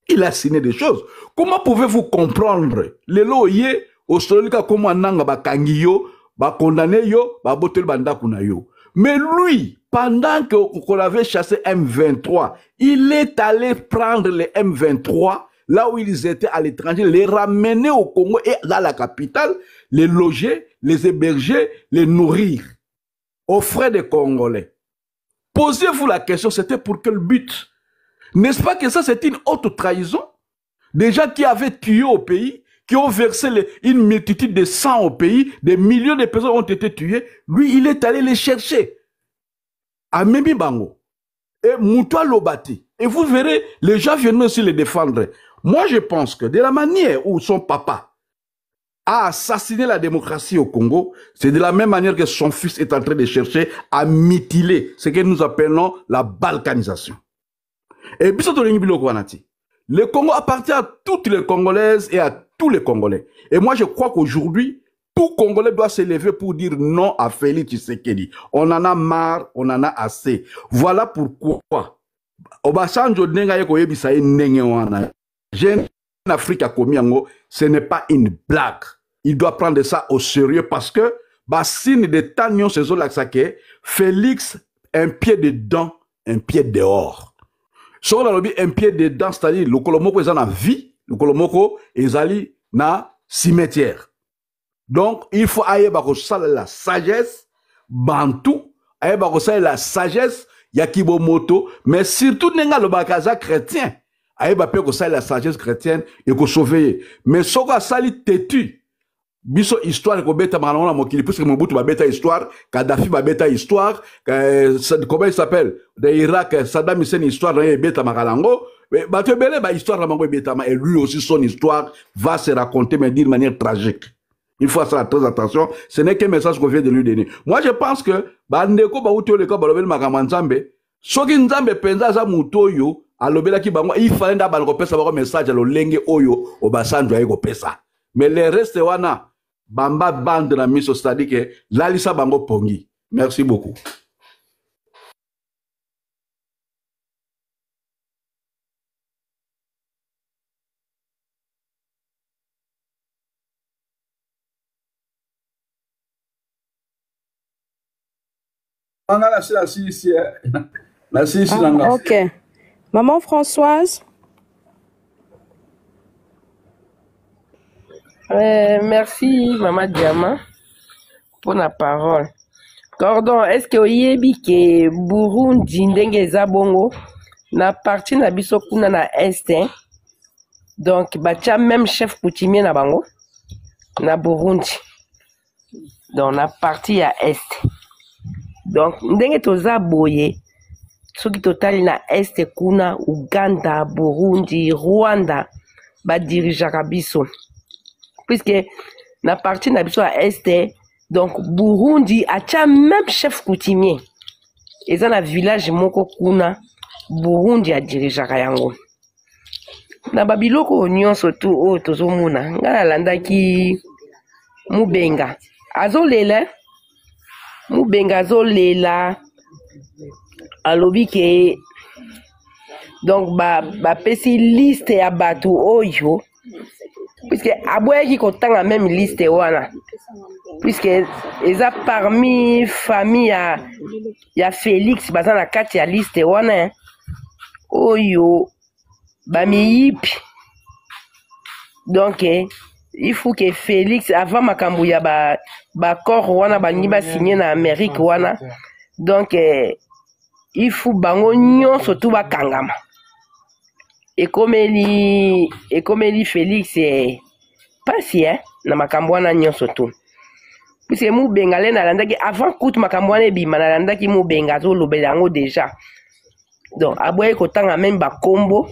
Il a signé des choses. Comment pouvez-vous comprendre les loyers au solika comme nanga ba kangiyo ba condamné yo ba botel banda kuna yo. Mais lui, pendant qu'on avait chassé M23, il est allé prendre les M23 là où ils étaient à l'étranger, les ramener au Congo et dans la capitale, les loger, les héberger, les nourrir, aux frais des Congolais. Posez-vous la question, c'était pour quel but? N'est-ce pas que ça, c'est une haute trahison? Des gens qui avaient tué au pays, qui ont versé une multitude de sang au pays, des millions de personnes ont été tuées. Lui, il est allé les chercher à Memi Bango et Moutoua Lobati. Et vous verrez, les gens viennent aussi les défendre. Moi, je pense que de la manière où son papa a assassiné la démocratie au Congo, c'est de la même manière que son fils est en train de chercher à mutiler ce que nous appelons la balkanisation. Et puis, le Congo appartient à toutes les Congolaises et à tous les Congolais. Et moi, je crois qu'aujourd'hui, tout Congolais doit se lever pour dire non à Félix Tshisekedi. On en a marre, on en a assez. Voilà pourquoi. Obasanjo Nenga Yeko Yebisa Nengewana. Jeune Afrique a commis ce n'est pas une blague. Il doit prendre ça au sérieux parce que, signe de Tanyon Sezo Laksake, Félix, un pied dedans, un pied dehors. Sur la lobby, un pied dedans, c'est-à-dire, le Kolomoko est en vie, le Kolomoko est allé dans cimetière. Donc, il faut aller la sagesse, Bantou, aller la sagesse, Yakibo Moto, mais surtout, Nenga le Bakaza chrétien. Aïe ba peko ça la sagesse chrétienne et ko sauver mais soka sali têtu biso histoire ko beta malona mokili puisque Mobutu ba beta histoire Kadhafi ba beta histoire comment il s'appelle de Irak Saddam Hussein histoire na beta makalango ba te belé ba histoire la mango beta et lui aussi son histoire va se raconter mais d'une manière tragique. Il faut faire très attention, ce n'est qu'un message qu'on vient de lui donner. Moi je pense que ba ndeko ba uto le ka ba lobel makamanzambe soki nzambe penza za mutoyo il fallait d'abord un message à l'olenge oyo Obasanjo aiko pesa. Mais les restes wana bamba bande na miso c'est-à-dire que lalisa bango pongi. Merci beaucoup. Ok. Maman Françoise. Merci, Maman Diama, pour la parole. Cordon, est-ce que oyebi ke Burundi ndenge zabongo na parti na biso kuna na est, donc batia même chef coutumier na bango na Burundi, donc na parti ya est. Donc ndenge toza boye soki totali na este kuna Uganda, Burundi, Rwanda badirigeaka biso puisque na partie na biso ya este donc Burundi atia même chef coutumier eza na village moko kuna Burundi adirigeaka yango na babiloko nyonso tu oyo tozomona nga nalandaki Mubenga azolela alobi ke donc bapesi liste ya bato oyo puisque aboyaki kotanga même liste wana puisque eza parmi famille ya Félix baza na kati ya liste wana oyo bamiyipi donc il faut que Félix avant makambo ya corps wana balingi basigné na Amérique wana donc il faut bango nyonso tu bakangama ekomeli Félix pasi na makambo wana nyonso tu puisque Mubenga le nalandaki avant kutu makambo wana ebima nalandaki Mubenga azolobela yango déjà donc aboye kotanga même bakombo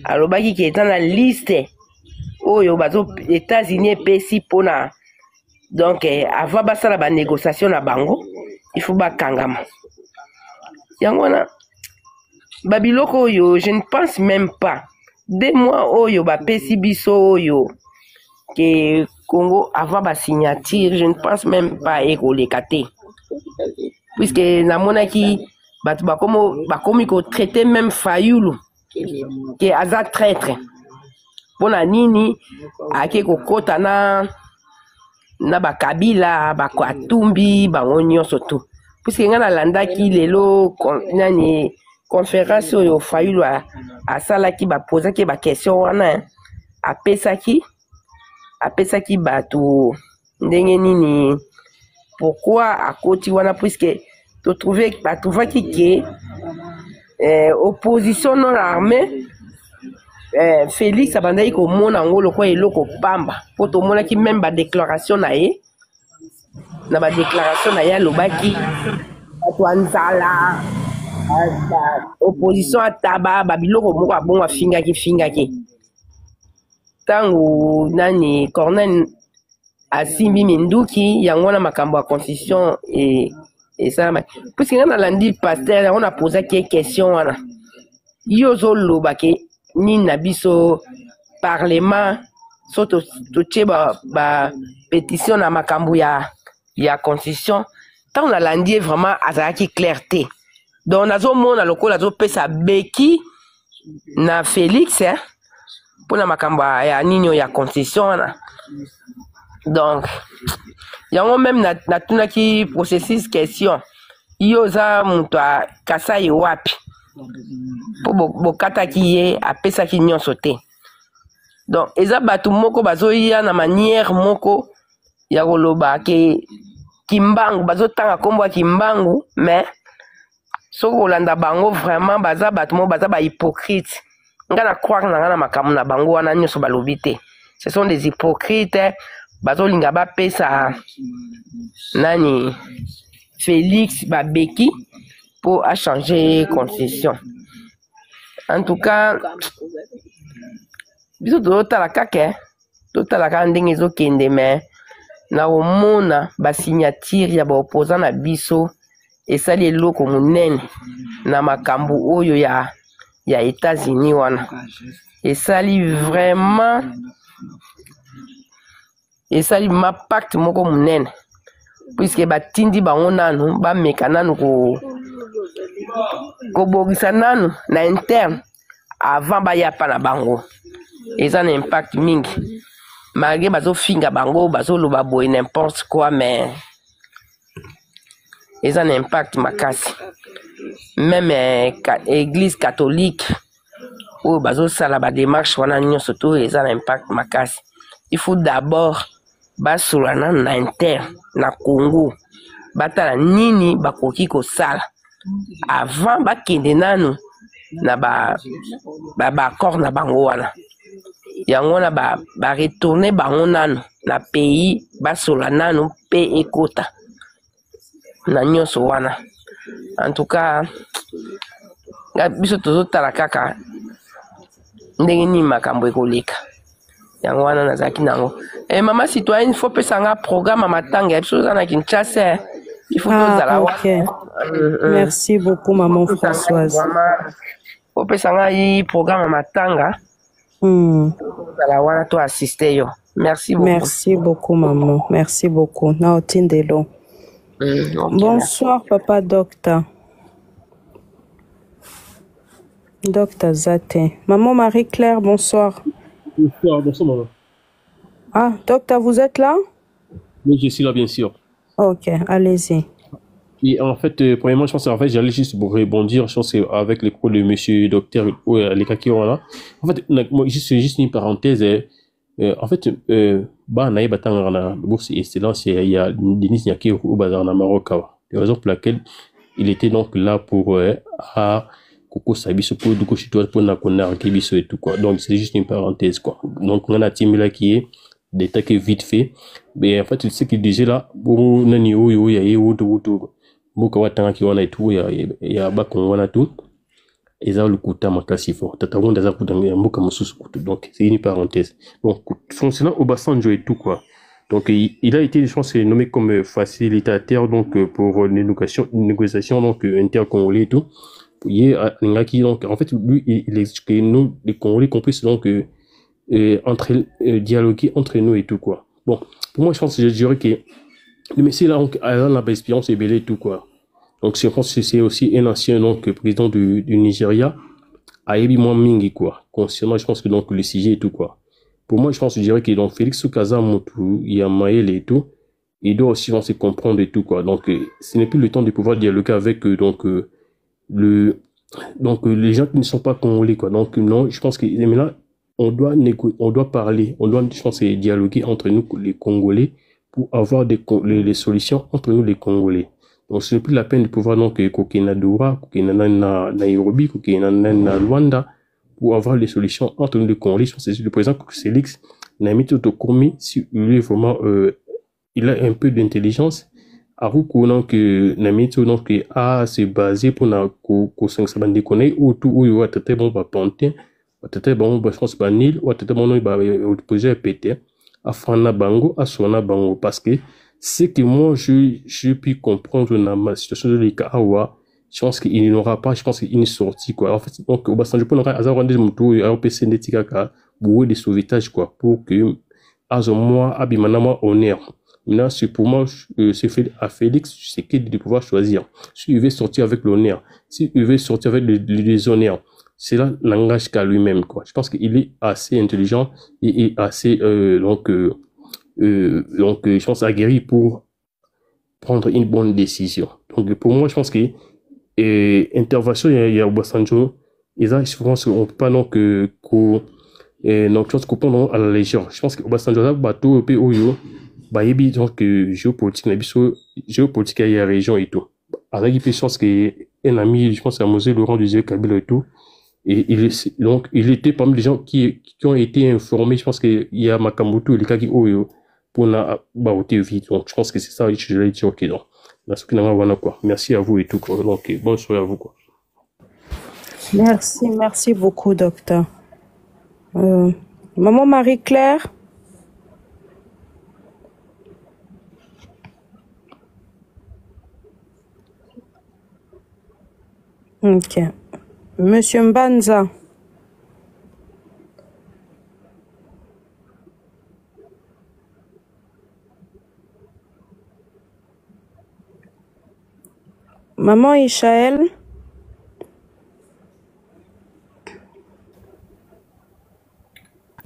alobaki ke eza na liste oyo bazo États-Unis epesi mpona donc avant basala banégociation na bango il faut bakangama yango wana babiloko oyo je ne pense même pas 2 mois oyo bapesi biso oyo ke Congo avant basignature je ne pense même pas ekoleka te puisque namonaki bato bakomi kotraite même Fayulu ke aza traître mpona nini ake kokota na bakabila bakatumbi bango nyonso tu puisque nga nalandaki lelo nani conférence oyo Fayulu asalaki bapozaki bakestion wana apesaki bato ndenge nini pourquoi akoti wana puisque batrouvaki ke opposition non armée Félix abandaki komona ngo lokwa eloko pamba po tomonaki même badéclaration na ye alobaki bato anzala opposition ataba babiloko moko abongo afingaki tango nani Corneille asimbi minduki yango na makambo ya constitution esalama puisque nga nalandi pasteur yango napozaki question wana yo ozoloba ke nini na biso parlement so totie pétition na makambo ya constitution ntango nalandi vraiment azalaki clair te donc nazomona lokola azopesa beki na Félix mpona makambo ya nini ya constitution wana donc yango même natunaki processus question yo oza moto akasai wapi po bokataki ye apesaki nyonso te donc eza bato moko bazoya na manière moko ya koloba ke kimbangu bazotanga kombo ya kimbangu mais soki kolanda bango vraiment baza bato moko baza bahypocrite nga na croire na nga na makambo na bango wana nyonso balobi te ce sont des hypocrites bazolinga bapesa nani Félix babeki pour changer constitution en tout cas biso tozotala kaka ndenge ezokende mais na komona basignature ya baopposant na biso esali eloko monene na makambo oyo ya États-Unis wana esali vraiment esali pacte moko monene puisque batindi bango nanu bameka nanu kobongisa nanu na interne avant bayapa na bango eza na impact mingi malgré bazofinga bango bazoloba boye n'importe quoi mais eza na impact makasi même église catholique oyo bazosala badémarche wana nyonso to eza na impact makasi il faut d'abord basola nanu na interne na Congo batala nini bakoki kosala avant bakende nanu na baaccord na bango wana yango wana baretourne bango nanu na pays basola nanu mpe ekota na nyonso wana En tout cas, biso tozotala kaka ndenge nini makambo ekoleka. Yango wana nazalaki nango. Mama citoyenne, il faut pesa nga programme à matanga ya biso na Kinshasa. Il faut tozala ok. Merci beaucoup, maman Françoise. Il faut pesa nga yi programme à matanga. Tozala wana to assister yo. Merci beaucoup. Merci beaucoup, maman. Merci beaucoup. Naotindelo. Bonsoir, papa docteur. Docteur Zate. Maman Marie-Claire, bonsoir. Bonsoir, bonsoir, maman. Ah, docteur, vous êtes là? Oui, je suis là, bien sûr. Ok, allez-y. Et en fait, premièrement, je pense j'allais juste pour rebondir, je pense avec les propos de monsieur docteur, les cas qui ont là. En fait, juste une parenthèse. En fait, naïe batanga na bourse excellence, il y a Denis Nyaki au bazar na Maroc. La raison pour laquelle il était donc là pour à Coco Sabiso pour du coup chez toi pour na kona kibiso et tout quoi. Donc c'est juste une parenthèse quoi. Donc on a Tim là qui est des tacs vite fait. Mais en fait, tu sais qu'il disait là, bon nani yo ya yo to boka watanga ki wana et tout ya bakon wana tout. Eza le kuta makasi fort. Tataron daza kutanga mboka mususu kutu. Donc c'est une parenthèse. Donc fonctionnant au Obasanjo et tout quoi. Donc il a été je pense nommé comme facilitateur donc pour négociation donc intercongolais et tout. Il a qui donc en fait lui il explique que nous les Congolais qu'on puisse donc dialoguer entre nous et tout quoi. Bon, pour moi je pense que je dirais que le monsieur là a la expérience et belé et tout quoi. Donc je pense que c'est aussi un ancien donc président du Nigeria a émis moins mingi quoi. Concernant je pense que donc le sujet et tout quoi. Pour moi je pense que je dirais que donc Félix Soukaza Moutou, il y a Maël et tout, il doit aussi se comprendre et tout quoi. Donc ce n'est plus le temps de pouvoir dialoguer avec donc les gens qui ne sont pas congolais quoi. Donc non, je pense que là on doit parler, on doit je pense dialoguer entre nous les Congolais pour avoir les solutions entre nous les Congolais. Donc ce n'est plus la peine de pouvoir donc kokena Doura, kokena na Nairobi, kokena na Luanda pour avoir les solutions entre nous les Congolais. Je pense que c'est le président Félix Namito Tokomi, si il est vraiment il a un peu d'intelligence. Aruko donc Namito donc a se basé pour na ko 500 bande connaît ou tout ou yo tete bon ba pontin, tete bon ba je pense ba Nil ou tete bon ba projet pété afana bango asona bango parce que c'est que moi je puis comprendre dans ma situation de l'Ikawa. Je pense qu'il n'aura pas, je pense qu'il est sorti quoi. En fait donc au Obasanjo pour n'aura azar rendre moto et au PC netika ka boué de sauvetage quoi pour que azo moi abimanama honneur. Maintenant, c'est pour moi, c'est fait à Félix, c'est qu'il de pouvoir choisir. S'il veut sortir avec l'honneur, s'il veut sortir avec le déshonneur, c'est là l'engage qu'à lui-même, quoi. Je pense qu'il est assez intelligent et assez, donc, je pense aguerri pour prendre une bonne décision. Donc, pour moi, je pense que, intervention, il y a Obasanjo, et là, je pense qu'on peut pas, donc, donc, je pense qu'on prend à la légère. Je pense que Obasanjo, là, bateau, Oyo, bayebi donc géopolitique il y a région et tout avec il je pense que un ami je pense à Mosé Laurent Désiré Kabila et tout et il était parmi les gens qui ont été informés. Je pense que il y a Makambutu et les cas qui pour na baoté vite. Donc je pense que c'est ça je l'ai dit. OK donc quoi. Merci à vous et tout quoi. Donc bonne soirée à vous quoi. Merci beaucoup docteur. Maman Marie-Claire. Ok. Monsieur Mbanza. Maman Ishaël.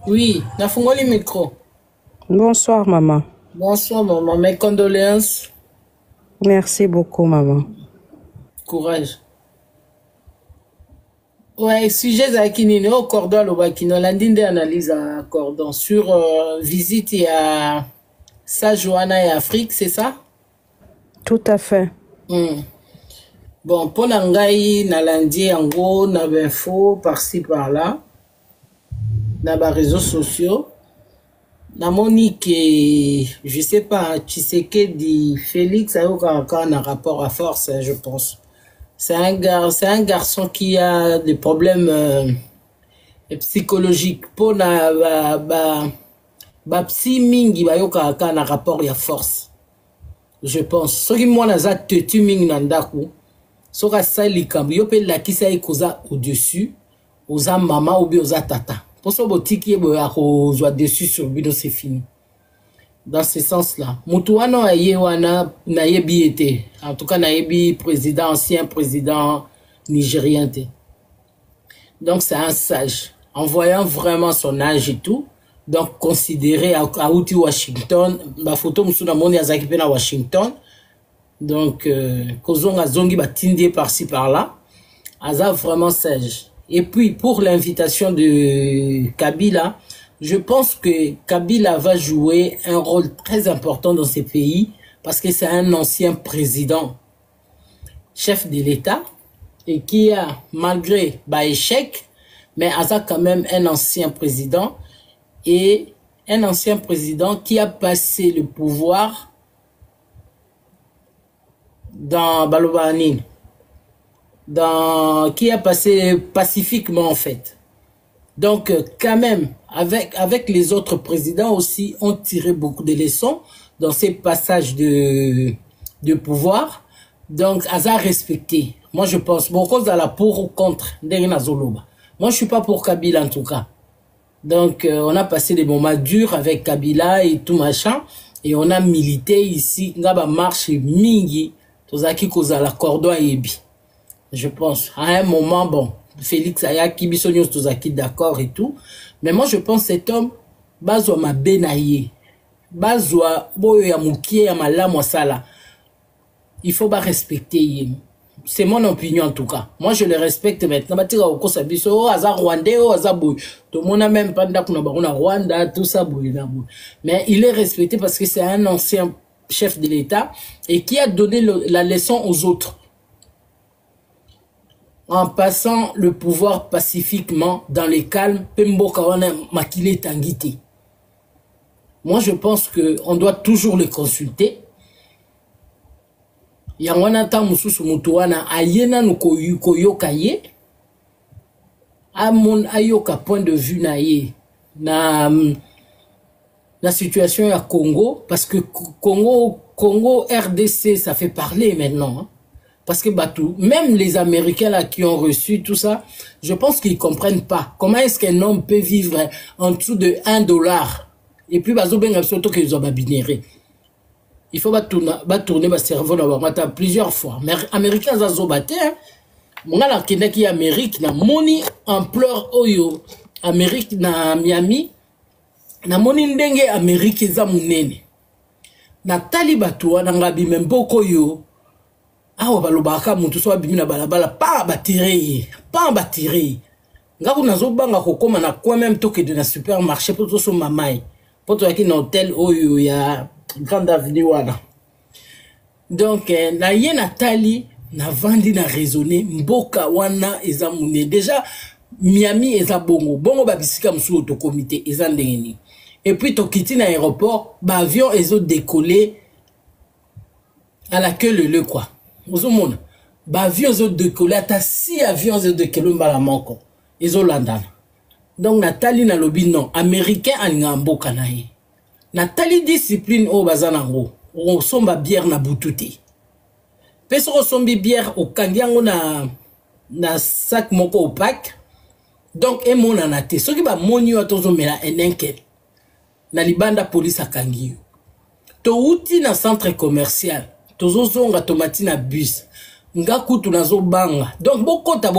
Oui, nafungoli micro. Bonsoir maman. Bonsoir maman, mes condoléances. Merci beaucoup maman. Courage. Ouais, sujet Zakinine au cordon l'obakino landinde analyse à cordon sur visite à Sajoana et Afrique, c'est ça? Tout à fait. Bon, pour Nangaï, Nalandi, en gros, na info par-ci par-là, na bas réseaux sociaux, na Monique, je sais pas, Tshisekedi, Félix, a eu un rapport à force, je pense. C'est un garçon qui a des problèmes psychologiques. Pour ba psy mingi ba yoka ka na rapport ya force. Je pense. Ce qui moi naza tetu mingi na ndaku. Soka sali kambi yo pe la kisa ikoza au-dessus, oza maman ou bien oza tata. Pour ce botiki bo ya ko zo dessus sur bino c'est fini. Dans ce sens-là. Mutuano aye wana na yebi été. En tout cas na yebi président ancien président nigérien té. Donc c'est un sage. En voyant vraiment son âge et tout, donc considéré à Outi Washington, ma photo musuna moni azaki pe na Washington. Donc kozonga zongi batindie par-ci par-là. Aza vraiment sage. Et puis pour l'invitation de Kabila, je pense que Kabila va jouer un rôle très important dans ces pays parce que c'est un ancien président, chef de l'État, et qui a, malgré échec, mais a quand même un ancien président, et un ancien président qui a passé le pouvoir dans Balobanine, qui a passé pacifiquement en fait. Donc, quand même, avec les autres présidents aussi, ont tiré beaucoup de leçons dans ces passages de pouvoir. Donc, Aza respecté. Moi, je pense, beaucoup à la pour ou contre Ndengena Zoloba. Moi, je suis pas pour Kabila en tout cas. Donc, on a passé des moments durs avec Kabila et tout machin. Et on a milité ici. Ngaba marche mingi. Tozaki kozala cordon yebi. Je pense. À un moment, bon. Félix Ayaki, Bissonios Tozaki, d'accord et tout. Mais moi, je pense que cet homme, Bazwa ma benaye. Bazwa, boyo ya mukie ya malamu sala. Il faut pas respecter. C'est mon opinion en tout cas. Moi, je le respecte maintenant. Batira oko sabiso, aza Rwandais, aza boy. Tout le monde a même pas d'akuna Rwanda, tout ça boy. Mais il est respecté parce que c'est un ancien chef de l'État et qui a donné la leçon aux autres. En passant le pouvoir pacifiquement dans les calmes, moi, je pense qu'on doit toujours les consulter. Yangwana ta mususu mutuana ayena nuko yokaye. Amon ayoka point de vue na ye. Na situation à Congo. Parce que Congo RDC, ça fait parler maintenant. Hein. Parce que Batou, même les Américains là qui ont reçu tout ça, je pense qu'ils comprennent pas. Comment est-ce qu'un homme peut vivre en dessous de $1 et puis bazo ben absolument qu'ils ont binéré. Il faut tourner ma cerveau dans plusieurs fois. Mais Américains zazo baté, on a la kenda qui Amérique na moni ampleur oyo Amérique na Miami na moni ndenge Amérique za munene. Na talibatu na ngabi memboko yo. Ah, balobaka mutu so bimina balabala pas batire nga kuna zo banga kokoma na quoi même toke de na supermarché pour so mamai pour to yaki na hôtel oyo ya Grande Avenue wana. Donc na ye Nathalie na vandi na raisonner mboka wana eza mune déjà Miami eza bongo babisika musu to comité eza ndengeni et puis to kiti na aéroport ba avion ezo décoller à la queue le quoi. Vous avez avions de colata 6 avions de kilomètres à manko ils ont landana. Donc Nathalie na lobi non américain alingambo kanaye. Nathalie discipline au bazanango on somba bière na bututi. Peso sombi bière au kangiango na sac moko opaque. Donc et mon anate ce qui ba moni atozo mela enenkel. Na libanda police akangiyo. To uti na centre commercial. Tozo zonga tomati na bus. Nga kutu nazo banga. Donc bokota.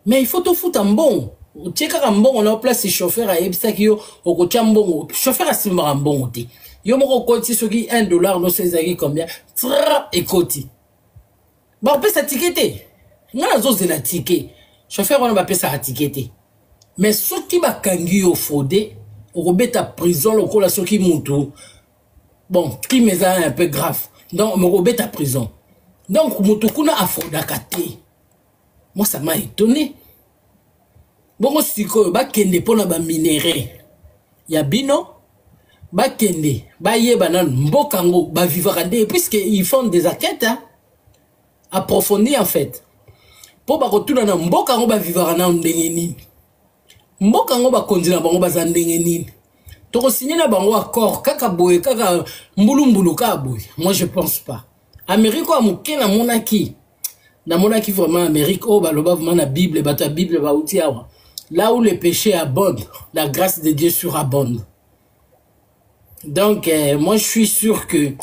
Mais il faut te foutre en bon. Tcheka kambon on a place chauffeur a ebisa ki yo okocha mbongo. Chauffeur a simba mbongo te. Yo moko koti soki $1 no sezaki combien? Tra ekoti. Ba pesa tikete. Nga nazo zela ticket. Chauffeur on ba pesa tikete. Mais soki ba kangi yo fode, okobeta prison lokola soki mutu. Bon, crime est un peu grave. Donc, me robet à prison. Donc, Motokuna a fondakate. Moi, ça m'a étonné. Bon, si ko ba kende pona ba minéré. Ya bino, ba kende, ba ye banan mbokango, ba vivakande, puisque ils font des enquêtes, hein. approfondi en fait. Pour ba retourner na mboka ngo ba vivre na ndenge nini. Mboka ngo ba konzina bango ba za ndenge nini. Toko signer na bango accord kaka boye kaka mbulu ka boye. Moi je pense pas. Amérique a muke na monaki. Na monaki vraiment Amérique oh ba loba vraiment na Bible bata Bible ba outi awa. Là où le péché abonde, la grâce de Dieu surabonde. Donc moi je suis sûr que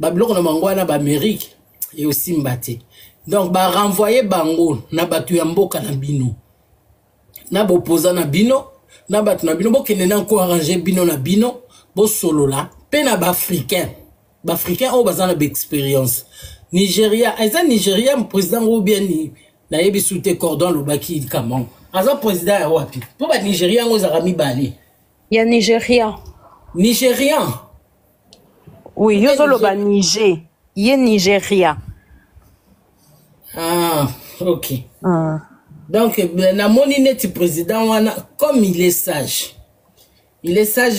Babylone na bango na ba Amérique et aussi Mbaté. Donc ba renvoyer bango na batu ya mboka na bino. Na bopoza na bino, na batu na bino bo kenena ko arranger bino na bino, bo solo la, pe na ba africain. Ba africain o bazana ba expérience. Nigeria, eza Nigeria président ou bien ni na yebi soute cordon lobaki kamon. Aza président ya wapi? Po ba Nigeria ngo za rami bale. Ya Nigeria. Nigérian. Oui, yo zolo ba Niger. Ye Nigeria. Ah, ok. Ah. Donc, na moni neti président wana, comme il est sage,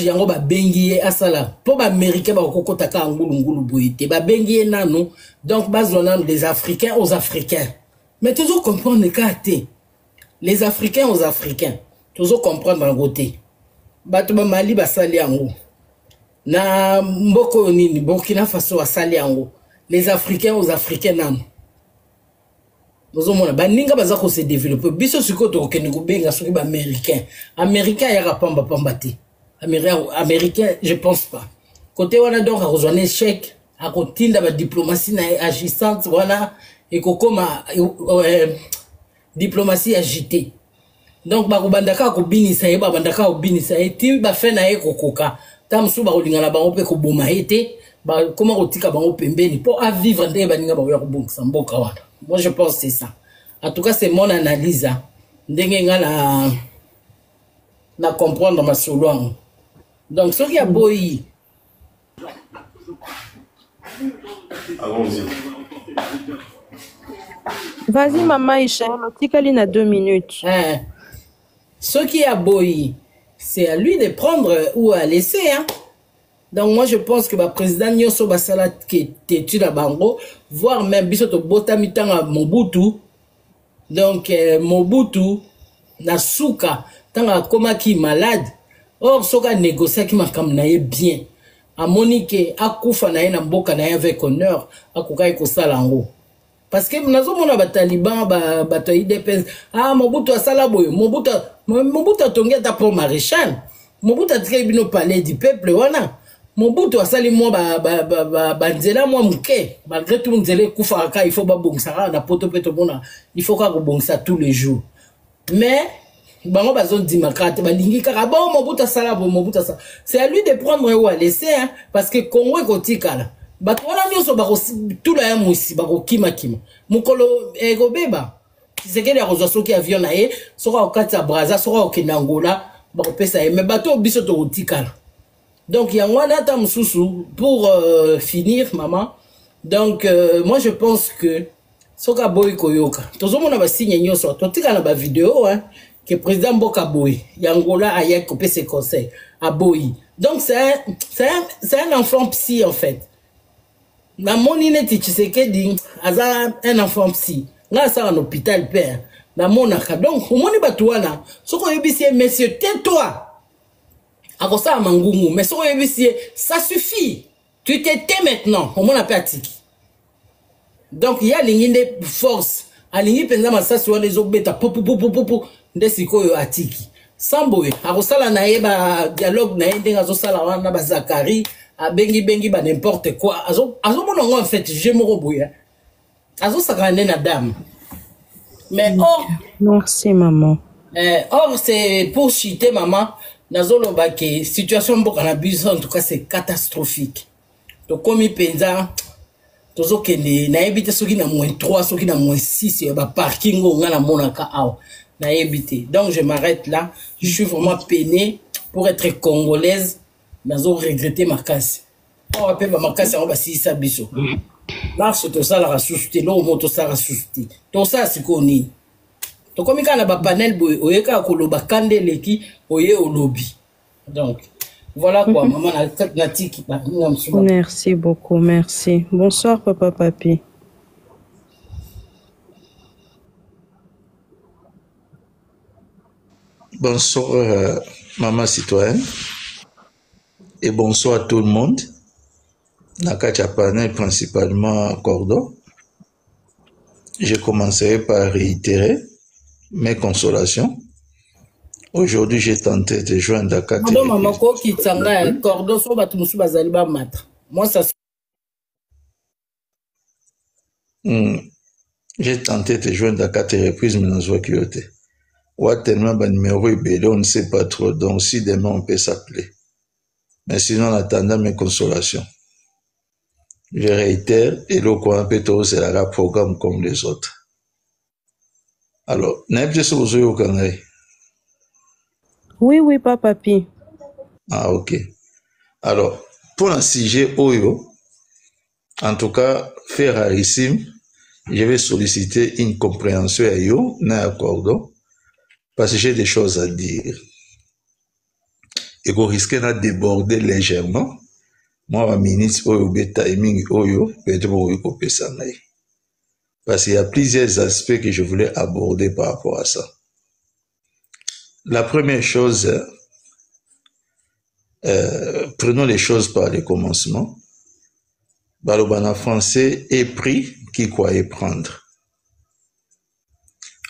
yango ba bengiye asala. Po ba américain ba kokota ka ngulu boyete, ba bengiye nano. Donc, bazona des Africains aux Africains. Mais toujours comprendre que les Africains aux Africains. Toujours comprendre en côté. Bato ba Mali ba sali yango. Na mboko nini, Burkina Faso asali yango. Les Africains aux Africains nano. Bozomona baninga baza ko se développer biso sikoto okende ko benga soki ba américain ya rapamba pambate américain je pense pas côté wana donc a rejoindre échec a kotinda ba diplomatie na agissante wana et kokoma diplomatie agitée donc ba kobandaka ko binisa yeba bandaka ko binisa eti ba fe na ekokoka tamsu ba kolinga na bango pe ko boma ete ba comment kotika bango pembeni pour à vivre ndé baninga ba ya ko bongisa mboka wana. Moi, je pense que c'est ça. En tout cas, c'est mon analyse. Na comprendre ma solo. Donc, ce qui a beau y. Vas-y, maman, Isha. Tikali na 2 minutes. Ce qui a beau y, c'est à lui de prendre ou à laisser. Hein. Donc moi je pense que le président Nyoso Basala qui est à Bango, voire même Bisoto Botamitanga Mobutu, donc Mobutu, Nasuka, tanga koma qui malade, or soka négocier qui m'a comme naïe bien, à Monique, à Koufa naïe na mboka naïe avec honneur, à Koukaï Kosalango. Parce que nous avons des talibans, des IDPS, ah Mobutu a salaboy, Mobutu a tongué ta pour maréchal, Mobutu a tiré bino palais du peuple, voilà. Mobutu asali moi banzela moi muke malgré tout nzela kufa ka il faut ba bongisa na poto peto bona il faut ka bongisa tous les jours mais bango bazon dimakate balingi kaka bon Mobutu asala bon Mobutu asala c'est à lui de prendre ou à laisser hein, parce que Congo ekotikala bato wana nyoso ba tout la musi ba kima mukolo egobeba kisekeli akozwa soki avion na ye soka okatsa braza soka okinangola ba kopesa mais bato biso to otikala. Donc, il y a un atam sousou pour finir, maman. Donc, moi, je pense que Soka Boy Koyoka. Tout le monde a signé une vidéo, hein, que le président Boka Boy, Yangola a coupé ses conseils à Boy. Donc, c'est un enfant psy, en fait. La moninette, tu sais que dit, un enfant psy. Là, c'est un hôpital, père. La monaka. Donc, au moins, batouana. Soka Yobisi, monsieur, tais-toi. Akosa mangungu, mais ça suffit. Tu te tais maintenant. Au moins, on a pas tiki. Donc, il y a des forces. Alingi penza masasi les obeta pou ndesiko yo atiki. Samboy, akosa la naeba dialogue na yende ngazo sala wana ba Zakari, a bengi ba n'importe quoi. Azo monongo en fait, je me rebouille. Azo sakane na dame. Mais or. Merci maman. Or c'est pour chiter maman. Nazolo bake situation mboka na biso en tout cas c'est catastrophique. To komi penza tozo kende na ebite soki na -3 soki na -6 ba parking nga na monaka aw na ebite. Donc je m'arrête là. Je suis vraiment peiné pour être congolaise. Nazo regretter ma casse. On appelle ma casse on va si ça biso. Marche to ça la ressusciter lo moto ça ressusciter. To ça c'est koni. To komi kana ba panel boy oyeka koloba kandeleki oye au lobby. Donc, voilà quoi, maman la tiki. Merci beaucoup, merci. Bonsoir, papa, papi. Bonsoir, maman citoyenne, et bonsoir à tout le monde. Nakacha panel principalement Cordon. Je commencerai par réitérer mes consolations. Aujourd'hui, j'ai tenté de joindre la Cordon, maman, qui t'engage, Cordon, so batumusu bazali ba matra. Moi, ça. J'ai tenté de joindre à 4 reprises, mais non, je vois qu'il y a été. Ouais, tellement de numéro IBD, on ne sait pas trop. Donc, si demain on peut s'appeler. Mais sinon, en attendant mes consolations, je réitère, et le coin péto, c'est la programme comme les autres. Alors, n'importe ce que vous avez. Oui, oui, papa Pi. Ah, ok. Alors, pour un sujet Oyo, en tout cas, faire rarissime, je vais solliciter une compréhension à yo, n'a accord, parce que j'ai des choses à dire. Et qu'on risque de déborder légèrement. Moi, ma ministre Oyo, timing Oyo, peut-être Oyo couper ça. Parce qu'il y a plusieurs aspects que je voulais aborder par rapport à ça. La première chose, prenons les choses par le commencement. Balobana français est pris qui croyait prendre.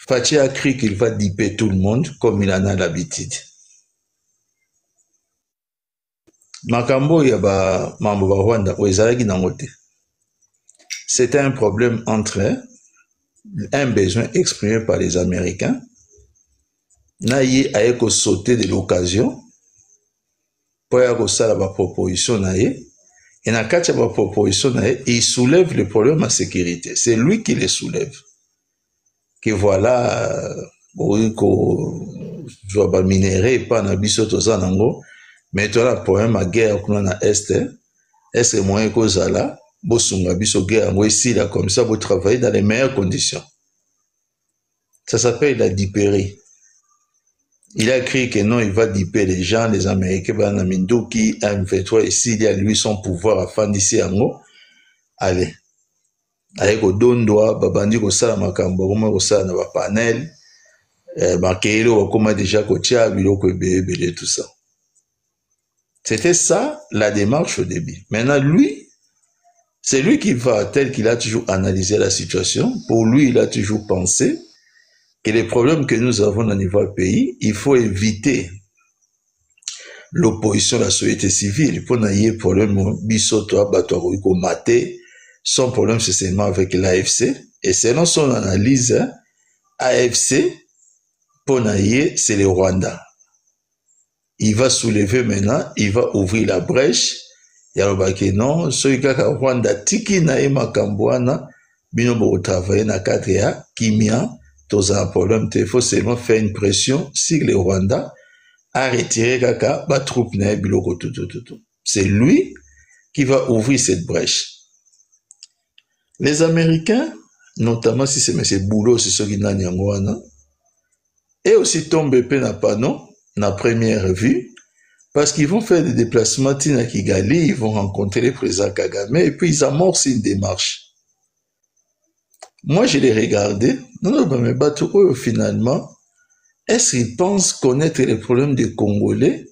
Fatih a cru qu'il va diper tout le monde comme il en a l'habitude. Makambo yaba mambo ba Rwanda oezalaki nangote. C'était un problème entre un besoin exprimé par les Américains. Naye a eko sauté de l'occasion pour yako sala ba proposition naye. Et dans le cas de la proposition, il soulève le problème de sécurité. C'est lui qui le soulève. Que voilà, je dois minérer, pas dans le mais tu as le problème de guerre dans l'Est. Est-ce que moi, je suis là, je suis guerre, ici, là, comme ça, vous travaillez dans les meilleures conditions. Ça s'appelle la dipérie. Il a écrit que non, il va diper les gens, les Américains, qui M23 ici, il y a lui son pouvoir afin d'ici en haut. Allez. Avec au don doigt, babandi ko sala makambo, ko sala na ba panel, bakelo ko déjà ko tia biloko ebele tout ça. C'était ça la démarche au début. Maintenant lui, c'est lui qui va tel qu'il a toujours analysé la situation. Pour lui, il a toujours pensé que les problèmes que nous avons dans le niveau du pays, il faut éviter l'opposition de la société civile. Pour qu'il y ait problème, son problème, c'est seulement avec l'AFC. Et selon son analyse, AFC, pour qu'il c'est le Rwanda. Il va soulever maintenant, il va ouvrir la brèche. Il y a le non, celui qui a Rwanda, tiki na ema kambouana, bino bo travailler na cadre ya kimia. Dans un problème, il faut seulement faire une pression sur le Rwanda à retirer kaka, ba troupe na biloko tout. C'est lui qui va ouvrir cette brèche. Les Américains, notamment si c'est M. Boulot, c'est ceux qui n'ont pas et aussi tombé na pano, na première vue, parce qu'ils vont faire des déplacements à Kigali, ils vont rencontrer le président Kagame, et puis ils amorcent une démarche. Moi, je l'ai regardé. Non, mais Batou, finalement, est-ce qu'ils pensent connaître les problèmes des Congolais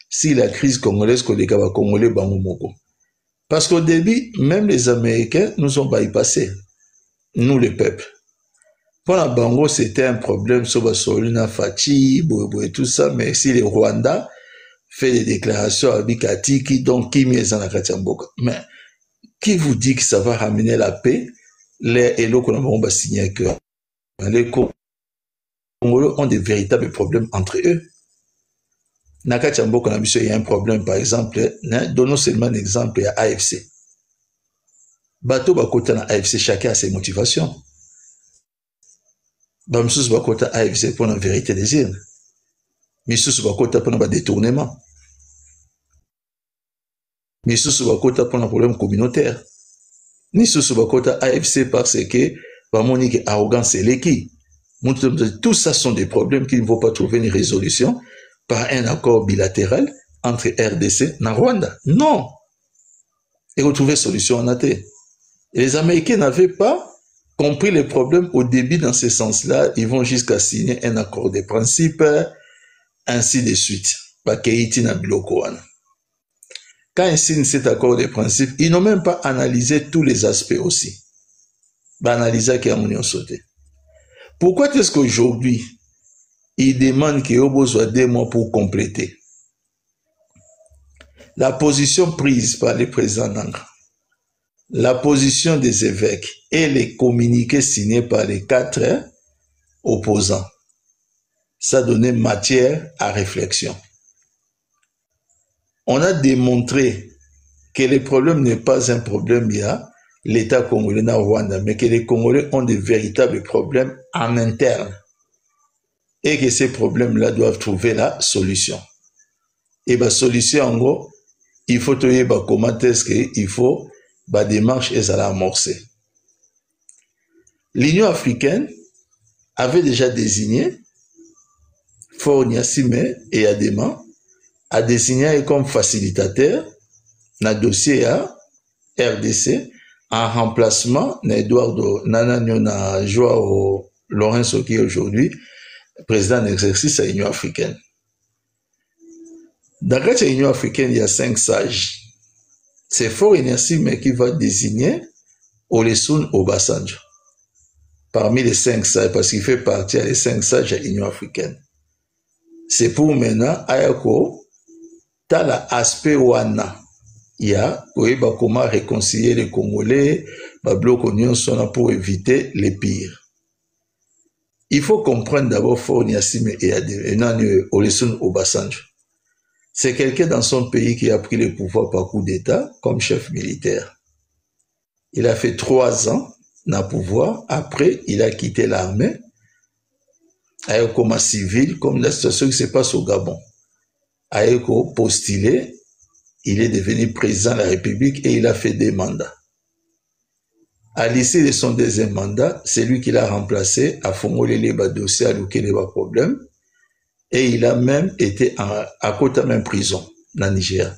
si la crise congolaise que les Congolais bangomoko? Parce qu'au début, même les Américains nous ont bypassé, nous les peuples. Pour la Bango, c'était un problème sur Basolina, Fatih, Bobo et tout ça, mais si le Rwanda fait des déclarations à Bikati, qui donc qui met en Akatiamboka. Mais qui vous dit que ça va ramener la paix? Les Hello qu'on va signer que les Congolais ont des véritables problèmes entre eux. Nakatiambo il y a un problème, par exemple, donnons seulement un exemple, il y a AFC. Bateau Bakota na AFC, chacun a ses motivations. Bamsous Bakota AFC pour la vérité des îles. Missous Bakota pour le détournement. Missous Bakota pour le problème communautaire. Ni sous Bakota AFC parce que Monique arrogance et l'équipe. Tout ça sont des problèmes qui ne vont pas trouver une résolution par un accord bilatéral entre RDC et Rwanda. Non. Et retrouver solution en AT. Et les Américains n'avaient pas compris les problèmes au début dans ce sens-là. Ils vont jusqu'à signer un accord de principe ainsi de suite. Bakeiti na biloko wana. Quand ils signent cet accord de principe, ils n'ont même pas analysé tous les aspects aussi. Analyser qui a mon sauté. Pourquoi est-ce qu'aujourd'hui, ils demandent qu'il y ait besoin de 2 mois pour compléter? La position prise par le président Nanga, la position des évêques et les communiqués signés par les 4 opposants, ça donnait matière à réflexion. On a démontré que le problème n'est pas un problème lié à l'État congolais na Rwanda, mais que les Congolais ont de véritables problèmes en interne et que ces problèmes-là doivent trouver la solution. Et la solution, en gros, il faut trouver comment est-ce qu'il faut la démarche et ça l'a amorcé. L'Union africaine avait déjà désigné Faure Gnassingbé et Adema a désigné comme facilitateur dans le dossier à RDC en remplacement d'Eduardo Nananyo na Joao Lorenzo qui est aujourd'hui président d'exercice à l'Union africaine. Dans l'Union africaine, il y a 5 sages. C'est Faure Gnassingbé qui va désigner Olusegun Obasanjo parmi les 5 sages, parce qu'il fait partie des 5 sages de l'Union africaine. C'est pour maintenant, Ayako, t'as l'aspect wana. Il y a comment réconcilier les Congolais, bloc union pour éviter les pires. Il faut comprendre d'abord Faure Gnassingbé et Olusegun Obasanjo. C'est quelqu'un dans son pays qui a pris le pouvoir par coup d'État comme chef militaire. Il a fait 3 ans dans le pouvoir. Après, il a quitté l'armée comme civil, comme la situation qui se passe au Gabon. Ayeko postulé, il est devenu président de la République et il a fait 2 mandats. À l'issue de son 2e mandat, c'est lui qui l'a remplacé, a formulé les dossiers, a louqué les problèmes. Et il a même été à côté de même prison, dans le Niger.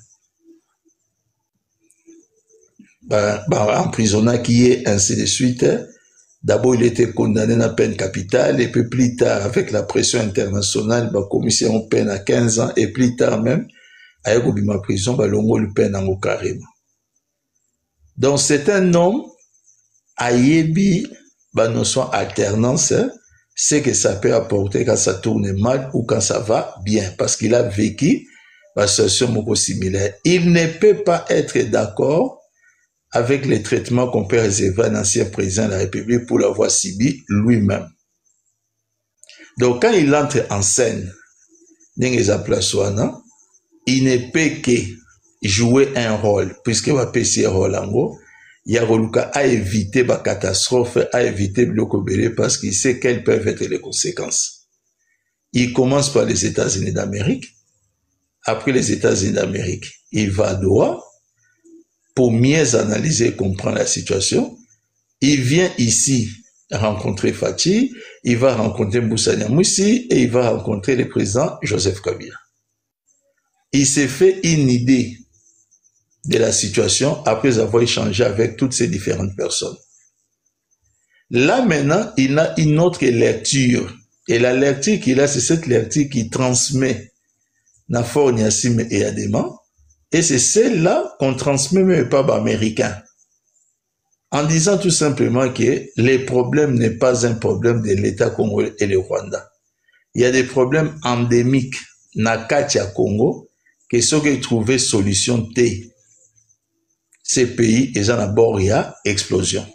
Emprisonnant qui est ainsi de suite. D'abord, il était condamné à peine capitale, et puis plus tard, avec la pression internationale, la commission peine à 15 ans, et plus tard même, avec la prison, l'ongo le peine en carrément. Donc, c'est un homme, ayebi, notion alternance, c'est que ça peut apporter quand ça tourne mal ou quand ça va bien, parce qu'il a vécu une situation similaire. Il ne peut pas être d'accord avec les traitements qu'on peut réserver à un ancien président de la République pour l'avoir subi lui-même. Donc quand il entre en scène, il ne peut que jouer un rôle, puisque va passer un rôle en gros. Il y a à éviter la catastrophe, à éviter le blocobélé parce qu'il sait quelles peuvent être les conséquences. Il commence par les États-Unis d'Amérique. Après les États-Unis d'Amérique, il va à Doha pour mieux analyser et comprendre la situation. Il vient ici rencontrer Fathi, il va rencontrer Moussa Nyamwisi et il va rencontrer le président Joseph Kabila. Il s'est fait une idée de la situation après avoir échangé avec toutes ces différentes personnes. Là maintenant, il a une autre lecture. Et la lecture qu'il a, c'est cette lecture qui transmet na Faure Gnassingbé et Adema. Et c'est celle-là qu'on transmet même pas aux Américains. En disant tout simplement que les problèmes n'est pas un problème de l'État congolais et le Rwanda. Il y a des problèmes endémiques na Katia Congo que ceux qui trouvent solution T. Ces pays, ils ont d'abord il y a explosion.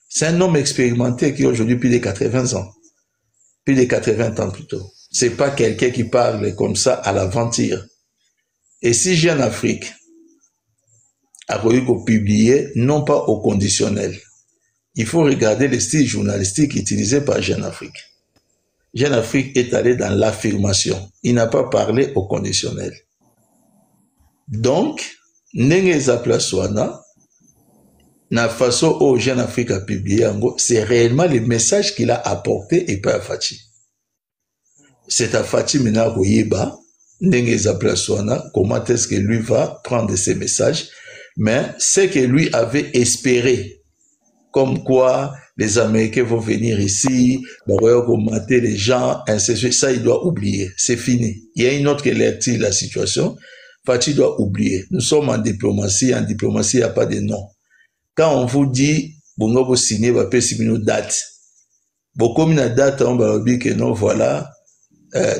C'est un homme expérimenté qui a aujourd'hui plus de 80 ans. Plus de 80 ans plutôt. C'est pas quelqu'un qui parle comme ça à l'aventure. Et si Jeune Afrique a publié, non pas au conditionnel, il faut regarder le style journalistique utilisé par Jeune Afrique. Jeune Afrique est allé dans l'affirmation. Il n'a pas parlé au conditionnel. Donc, Nengeza Plaswana, la façon dont Jeune Afrique a publié, c'est réellement le message qu'il a apporté et pas à Fathi. C'est à Fathi maintenant Koyeba, Nengeza Plaswana, comment est-ce que lui va prendre ces messages, mais c'est que lui avait espéré, comme quoi les Américains vont venir ici, vont mater les gens, ainsi de suite. Ça, il doit oublier. C'est fini. Il y a une autre lecture de la situation. Fatih doit oublier. Nous sommes en diplomatie. En diplomatie, il n'y a pas de nom. Quand on vous dit, vous signez, vous pouvez signer une date. Beaucoup de date, on va dire que non, voilà.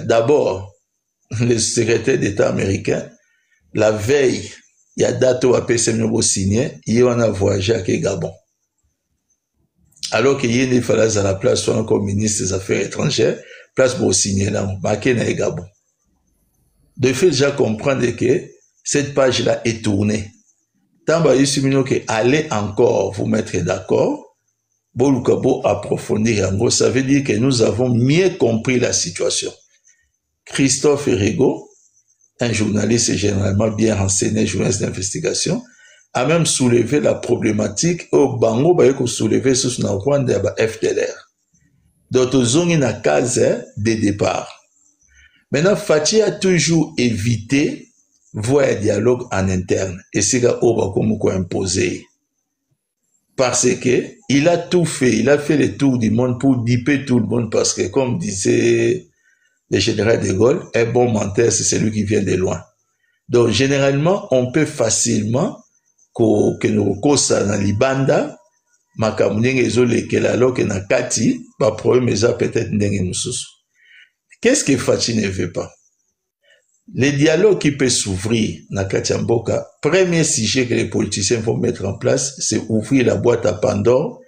D'abord, le secrétaire d'État américain, la veille, il y a date où on signer, il y a un voyagé à Gabon. Alors qu'il y a une falaise à la place, soit comme ministre des Affaires étrangères, place pour signer là, marqué dans Gabon. De fait, déjà comprendre que cette page-là est tournée. Tant que allez encore vous mettre d'accord, Bolukabo approfondir en gros, ça veut dire que nous avons mieux compris la situation. Christophe Erego, un journaliste généralement bien renseigné, journaliste d'investigation, a même soulevé la problématique au Bango Bayeko soulevé sous na Rwanda de FDLR. D'autres zones na case de départ. Maintenant, Fatih a toujours évité voir un dialogue en interne. Et c'est là où on va imposer. Parce que il a tout fait, il a fait le tour du monde pour dipper tout le monde parce que, comme disait le général de Gaulle, un bon menteur, c'est celui qui vient de loin. Donc, généralement, on peut facilement que nous recosa dans Libanda, makamunenge ezole que la loque na kati, ba problème eza peut-être ndenge mususu. Qu'est-ce que Fatih ne veut pas? Les dialogues qui peuvent s'ouvrir na kati ya mboka, premier sujet que les politiciens vont mettre en place, c'est ouvrir la boîte à Pandore.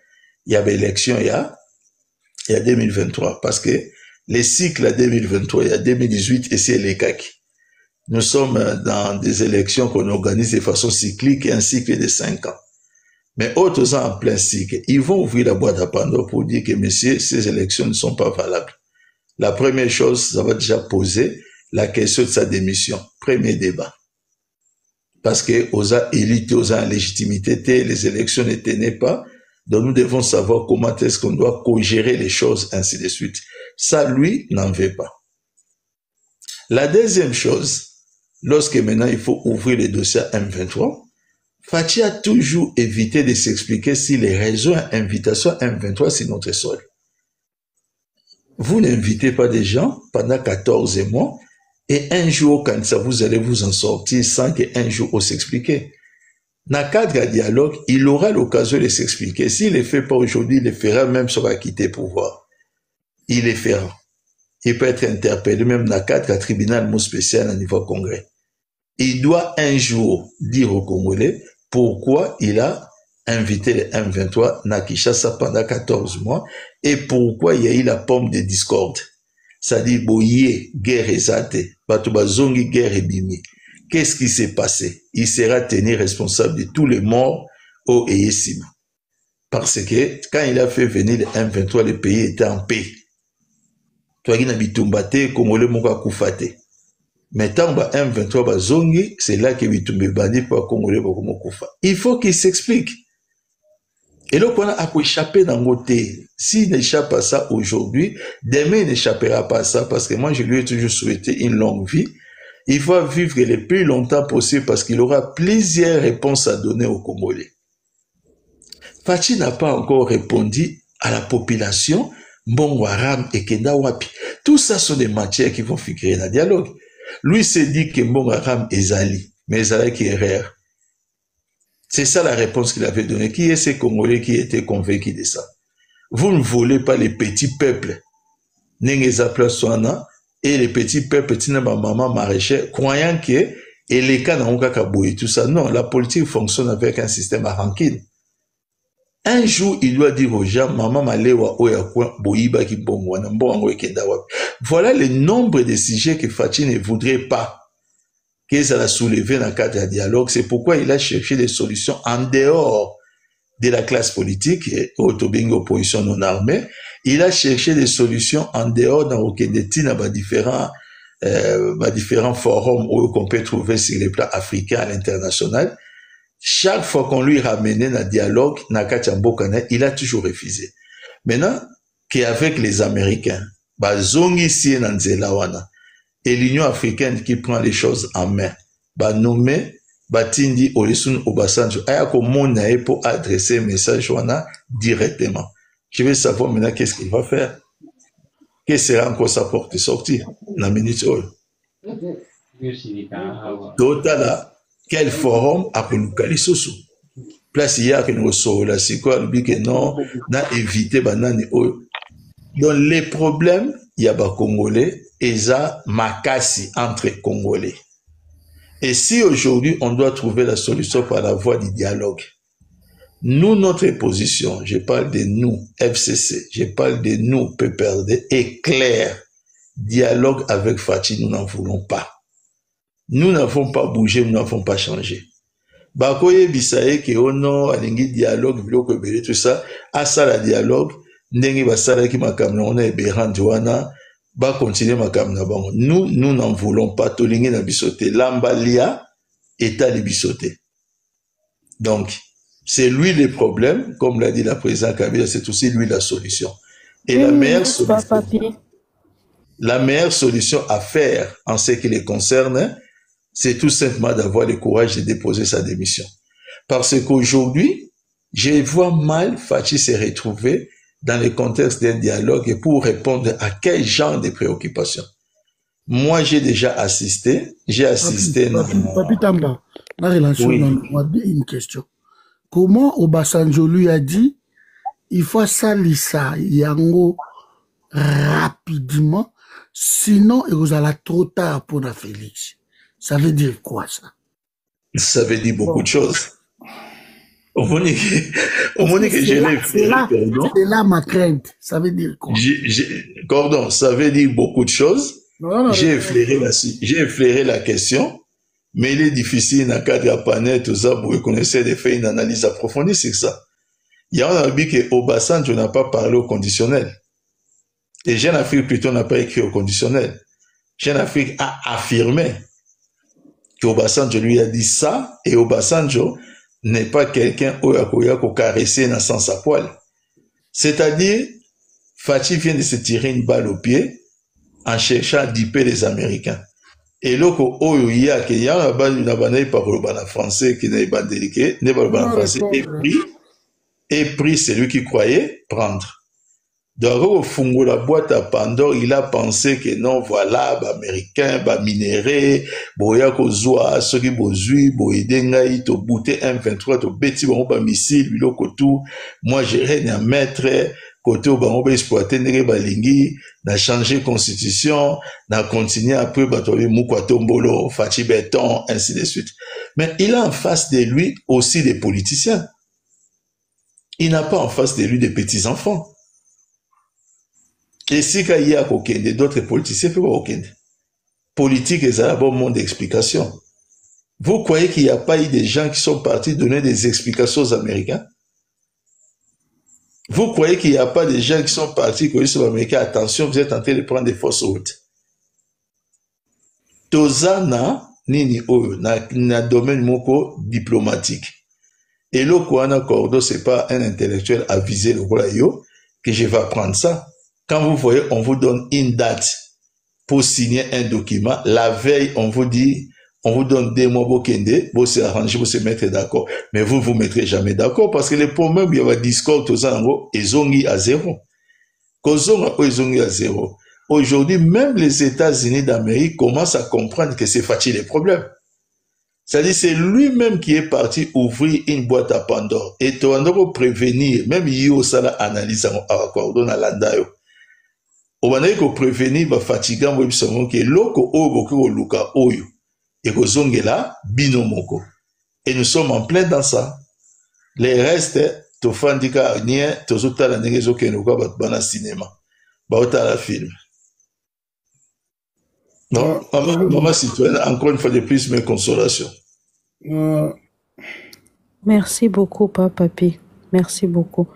Il y avait élection il y a 2023 parce que les cycles à 2023, il y a 2018 et c'est les CAC. Nous sommes dans des élections qu'on organise de façon cyclique et un cycle de 5 ans. Mais autres en plein cycle, ils vont ouvrir la boîte à Pandore pour dire que, messieurs, ces élections ne sont pas valables. La première chose, ça va déjà poser la question de sa démission. Premier débat. Parce que aux élites, aux légitimité, les élections ne tenaient pas. Donc nous devons savoir comment est-ce qu'on doit co-gérer les choses, ainsi de suite. Ça, lui, n'en veut pas. La deuxième chose, lorsque maintenant il faut ouvrir le dossier M23, Fatih a toujours évité de s'expliquer si les raisons d'invitation M23 c'est notre sol. Vous n'invitez pas des gens pendant 14 mois et un jour, quand ça vous allez vous en sortir sans qu'un jour on s'explique. Dans le cadre de dialogue, il aura l'occasion de s'expliquer. S'il ne le fait pas aujourd'hui, il le fera même sur la quitter pouvoir. Il le fera. Il peut être interpellé même dans le cadre d'un tribunal spécial au niveau congrès. Il doit un jour dire aux Congolais pourquoi il a invité les M23 na Kinshasa pendant 14 mois et pourquoi il y a eu la pomme de discorde. C'est-à-dire, boye, guerre ezate, batubazongi, guerre ebimi. Qu'est-ce qui s'est passé? Il sera tenu responsable de tous les morts au Eyesiba. Parce que quand il a fait venir les M23, le pays était en paix. Toi qui n'habites pas, Congolais moka koufate. Mais tant que M23 bazongi, c'est là que Bitumbe bandi pour Congolais bakoma koufa. Il faut qu'il s'explique. Et là, on a échappé dans le côté. S'il n'échappe pas à ça aujourd'hui, demain il n'échappera pas à ça parce que moi je lui ai toujours souhaité une longue vie. Il va vivre le plus longtemps possible parce qu'il aura plusieurs réponses à donner aux Congolais. Fatih n'a pas encore répondu à la population, Mbongo Aram et Kenda Wapi. Tout ça sont des matières qui vont figurer dans le dialogue. Lui s'est dit que Mbongo Aram est Zali, mais Zali qui est rare. C'est ça la réponse qu'il avait donnée. Qui est ce Congolais qui était convaincu de ça? Vous ne volez pas les petits peuples. Nengeza Plaswana et les petits peuples, Tinaba Maman Maraîcher, croyant que et les cas n'ont qu'à kabouiller tout ça. Non, la politique fonctionne avec un système à rancune. Un jour, il doit dire aux gens, Maman Malewa Oyakwa Boyiba ki Bongwana, Mbongo Ekenda Wapi. Voilà le nombre de sujets que Fatih ne voudrait pas qu'il a soulevé dans le cadre du dialogue. C'est pourquoi il a cherché des solutions en dehors de la classe politique, et autobing opposition non armée. Il a cherché des solutions en dehors dans différents forums où on peut trouver sur les plans africains à l'international. Chaque fois qu'on lui ramenait dans le dialogue, il a toujours refusé. Maintenant, qu'avec les Américains, Zongi Sien Nzelawana, et l'Union africaine qui prend les choses en main, nommé Batindi Olisun Obasanjo, ayako monae pour adresser un message directement. Je veux savoir maintenant qu'est-ce qu'il va faire. Quelle sera encore sa porte de sortie dans la minute où. Total, quel forum a pour nous caler sous. Place hier que nous recevons là, c'est quoi, le que non, n'a évité banane. Donc les problèmes, il y a des Congolais et ça makasi entre Congolais. Et si aujourd'hui on doit trouver la solution par la voie du dialogue, nous, notre position, je parle de nous, FCC, je parle de nous, PPRD, est claire. Dialogue avec Fachi, nous n'en voulons pas. Nous n'avons pas bougé, nous n'avons pas changé. Bakoye bisaye ke ono alingi dialogue, biloko ebele, tout ça, asala dialogue, ndenge basala ki makamna ona eberandi wana, ba continuer makamna bango. Nous n'en voulons pas, tolingi na bisote, lambalia, état de bisote. Donc, c'est lui le problème, comme l'a dit la présidente Kabila, c'est aussi lui la solution. Et la meilleure solution à faire en ce qui les concerne, c'est tout simplement d'avoir le courage de déposer sa démission. Parce qu'aujourd'hui, je vois mal Fachi se retrouver dans le contexte d'un dialogue et pour répondre à quel genre de préoccupations. Moi, j'ai déjà assisté, Papi Tamba, la relation, une question. Comment Obasanjo lui a dit, il faut salisa yango rapidement, sinon il vous allez trop tard pour la Félix. Ça veut dire quoi ça? Ça veut dire beaucoup de choses. Au moins que j'ai c'est là ma crainte. Ça veut dire quoi? Cordon, ça veut dire beaucoup de choses. J'ai effleuré la question. Mais il est difficile dans le cadre de panel, tout ça, pour reconnaître de faire une analyse approfondie sur ça. Il y a un avis que Obasanjo n'a pas parlé au conditionnel. Et Jeune Afrique plutôt n'a pas écrit au conditionnel. Jeune Afrique a affirmé qu'Obasanjo lui a dit ça, et Obasanjo n'est pas quelqu'un qui a caressé dans le sens à poil. C'est-à-dire, Fachi vient de se tirer une balle au pied en cherchant à diper les Américains. Et loko oyo ya ke ya na ba na bana pa ko bana français qui n'est pas délicat n'est pas bana français et pris celui qui croyait prendre. Donc au fungo la boîte à Pandore, il a pensé que non voilà ba américain ba minéré boya ko zoa ce qui bozui boedenga to bouter M23 to beti ba missile biloko tout moi j'ai rien à mettre côté où on va exploiter les balingi, n'a changé constitution, n'a continué après battre Mukwatombolo, Fachi Béton, ainsi de suite. Mais il a en face de lui aussi des politiciens. Il n'a pas en face de lui des petits enfants. Et si il y a d'autres politiciens, il faut aucun. Politique est un bon monde d'explication. Vous croyez qu'il n'y a pas eu des gens qui sont partis donner des explications aux Américains? Vous croyez qu'il n'y a pas de gens qui sont partis, qui sont américains, attention, vous êtes en train de prendre des fausses routes. Tozana, nini oyo, na domaine moko diplomatique. Et le Kouana Cordo, c'est pas un intellectuel avisé le Kolayo, que je vais apprendre ça. Quand vous voyez, on vous donne une date pour signer un document. La veille, on vous dit, on vous donne 2 mois pour kende, pour se arranger, pour se mettre d'accord. Mais vous ne vous mettrez jamais d'accord parce que les problèmes, il y a un discours, tout ça, ils ont mis à zéro. Ils ont mis à zéro. Aujourd'hui, même les États-Unis d'Amérique commencent à comprendre que c'est facile les problèmes. C'est-à-dire, c'est lui-même qui est parti ouvrir une boîte à Pandore. Et tu dois prévenir, même yo ça la analyse à accord, dans la landayo. On va dire que prévenir, va fatiguer, on va dire que l'oko oyo, luka oyo. Et kozongela binomoko. Et nous sommes en plein dans ça. Les restes, tofandika nien, tozota la negezo kenoka batbana cinéma. Baota la film. Non, maman citoyenne, encore une fois de plus, mes consolations. Merci beaucoup, Papi. Merci beaucoup.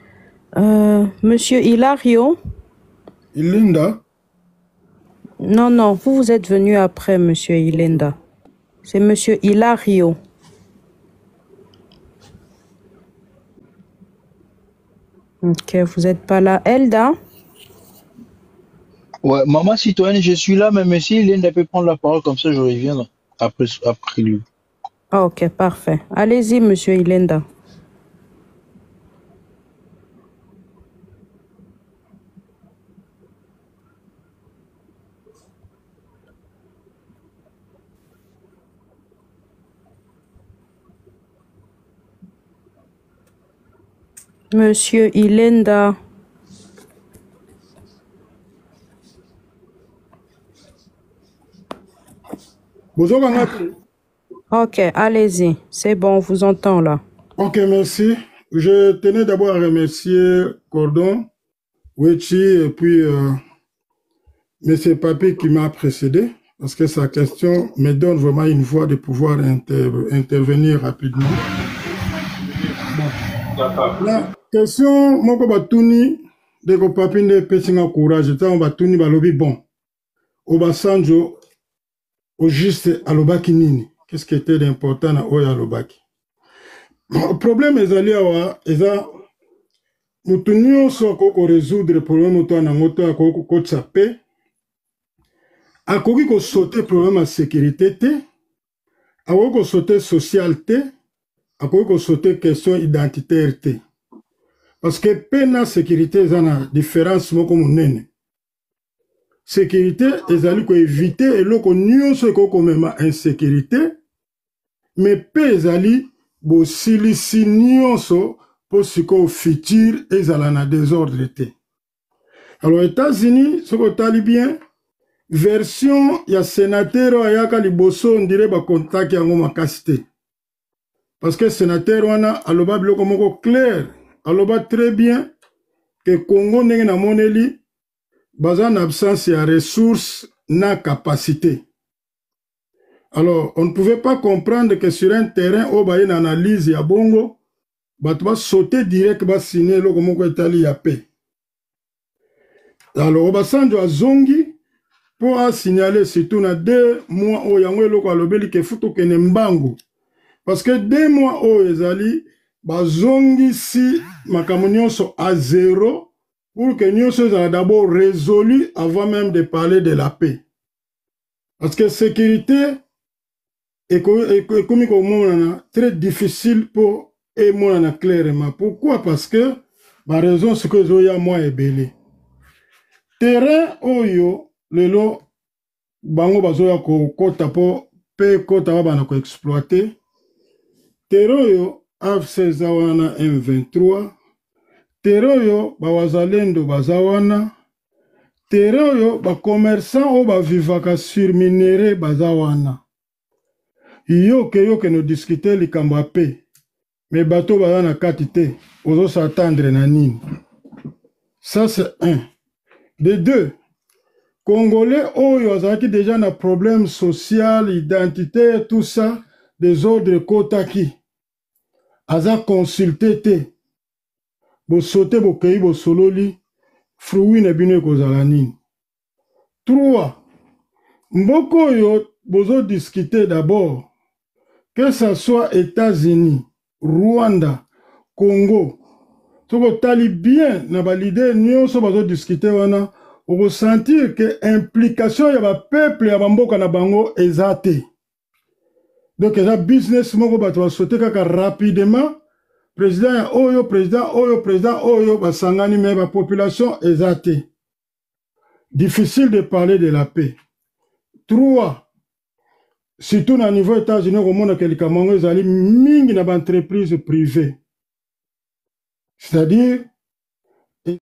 Monsieur Hilario? Ilinda? Non, vous êtes venu après, Monsieur Ilinda. C'est Monsieur Hilario. Ok, vous n'êtes pas là. Elda? Ouais, maman citoyenne, je suis là, mais monsieur Ilinda peut prendre la parole comme ça, je reviens après lui. Ok, parfait. Allez-y, Monsieur Ilinda. Monsieur Ilenda. Ok, allez-y. C'est bon, on vous entend là. Ok, merci. Je tenais d'abord à remercier Cordon, Wechi et puis M. Papi qui m'a précédé, parce que sa question me donne vraiment une voie de pouvoir intervenir rapidement. La question, moi, je batuni, de ko papi ne pesinga courage, on batuni balobi bon. Obasanjo, au juste alobaki nini. Qu'est-ce qui était d'important à Oya alobaki? Le problème est allé à eza mutunio so ko résoudre problème auto na moto ko ko tsape akoki ko sauter problème à sécurité te akoki ko sauter socialité akoki ko sauter question identitaire te parce que pena sécurité eza na différence moko monene sécurité ezali ko éviter eloko nyonso ko komema insécurité mais pe ezali bo silisi nyonso pour ce qu'au futur ezala na désordre te. Alors États-Unis ce que tali bien version ya sénateur ayaka liboso on dirait ba contact yango makasi te. Parce que sénateur wana aloba biloko moko clair, aloba très bien que Congo ndenge na moneli baza na absence ya ressources na capacité. Alors, on ne pouvait pas comprendre que sur un terrain où il y a une analyse, il y a bongo, tu vas sauter direct, tu vas signer le comme Italie y a paix. Alors, Obasanjo a zongi pour signaler surtout dans 2 mois où il y a un loko à l'obéli qui faut que nembango. Parce que 2 mois où ils allaient, zongi si makamunion sont à 0 pour que nous soyons d'abord résolus avant même de parler de la paix. Parce que sécurité et comme très difficile pour et moi clairement. Pourquoi? Parce que ma raison c'est que Zoya moi est belé. Terrain oyo lelo bango bazoya ko kota po pe kota bana ko exploiter. Terrain oyo AFC zawana M23. Terrain oyo bawazalendo bazawana. Terrain oyo ba commerçant o ba vivaka sur minéré bazawana. Yo que nous discuter les paix. Mais bateau va na quantité. Oso s'attendre na nini. Ça c'est un. De 2. Congolais oyo azaki déjà na problème social, identitaire, tout ça, des ordres kotaki. Aza consulté te. Bo sauter bo kei bo sololi. Fruit ne bine kozala nini. 3. Mboko yo bozo discuter d'abord. Que ce soit États-Unis, Rwanda, Congo, tu vas bien, na validé, nous sommes discuter, on va sentir que l'implication de la peuple et de la bango est zate. Donc, il y a business qui va sauter rapidement. Président Oyo, va s'engagner, mais la population est zate. Difficile de parler de la paix. 3. Surtout au niveau des États-Unis, au monde que les entreprises privées. C'est-à-dire,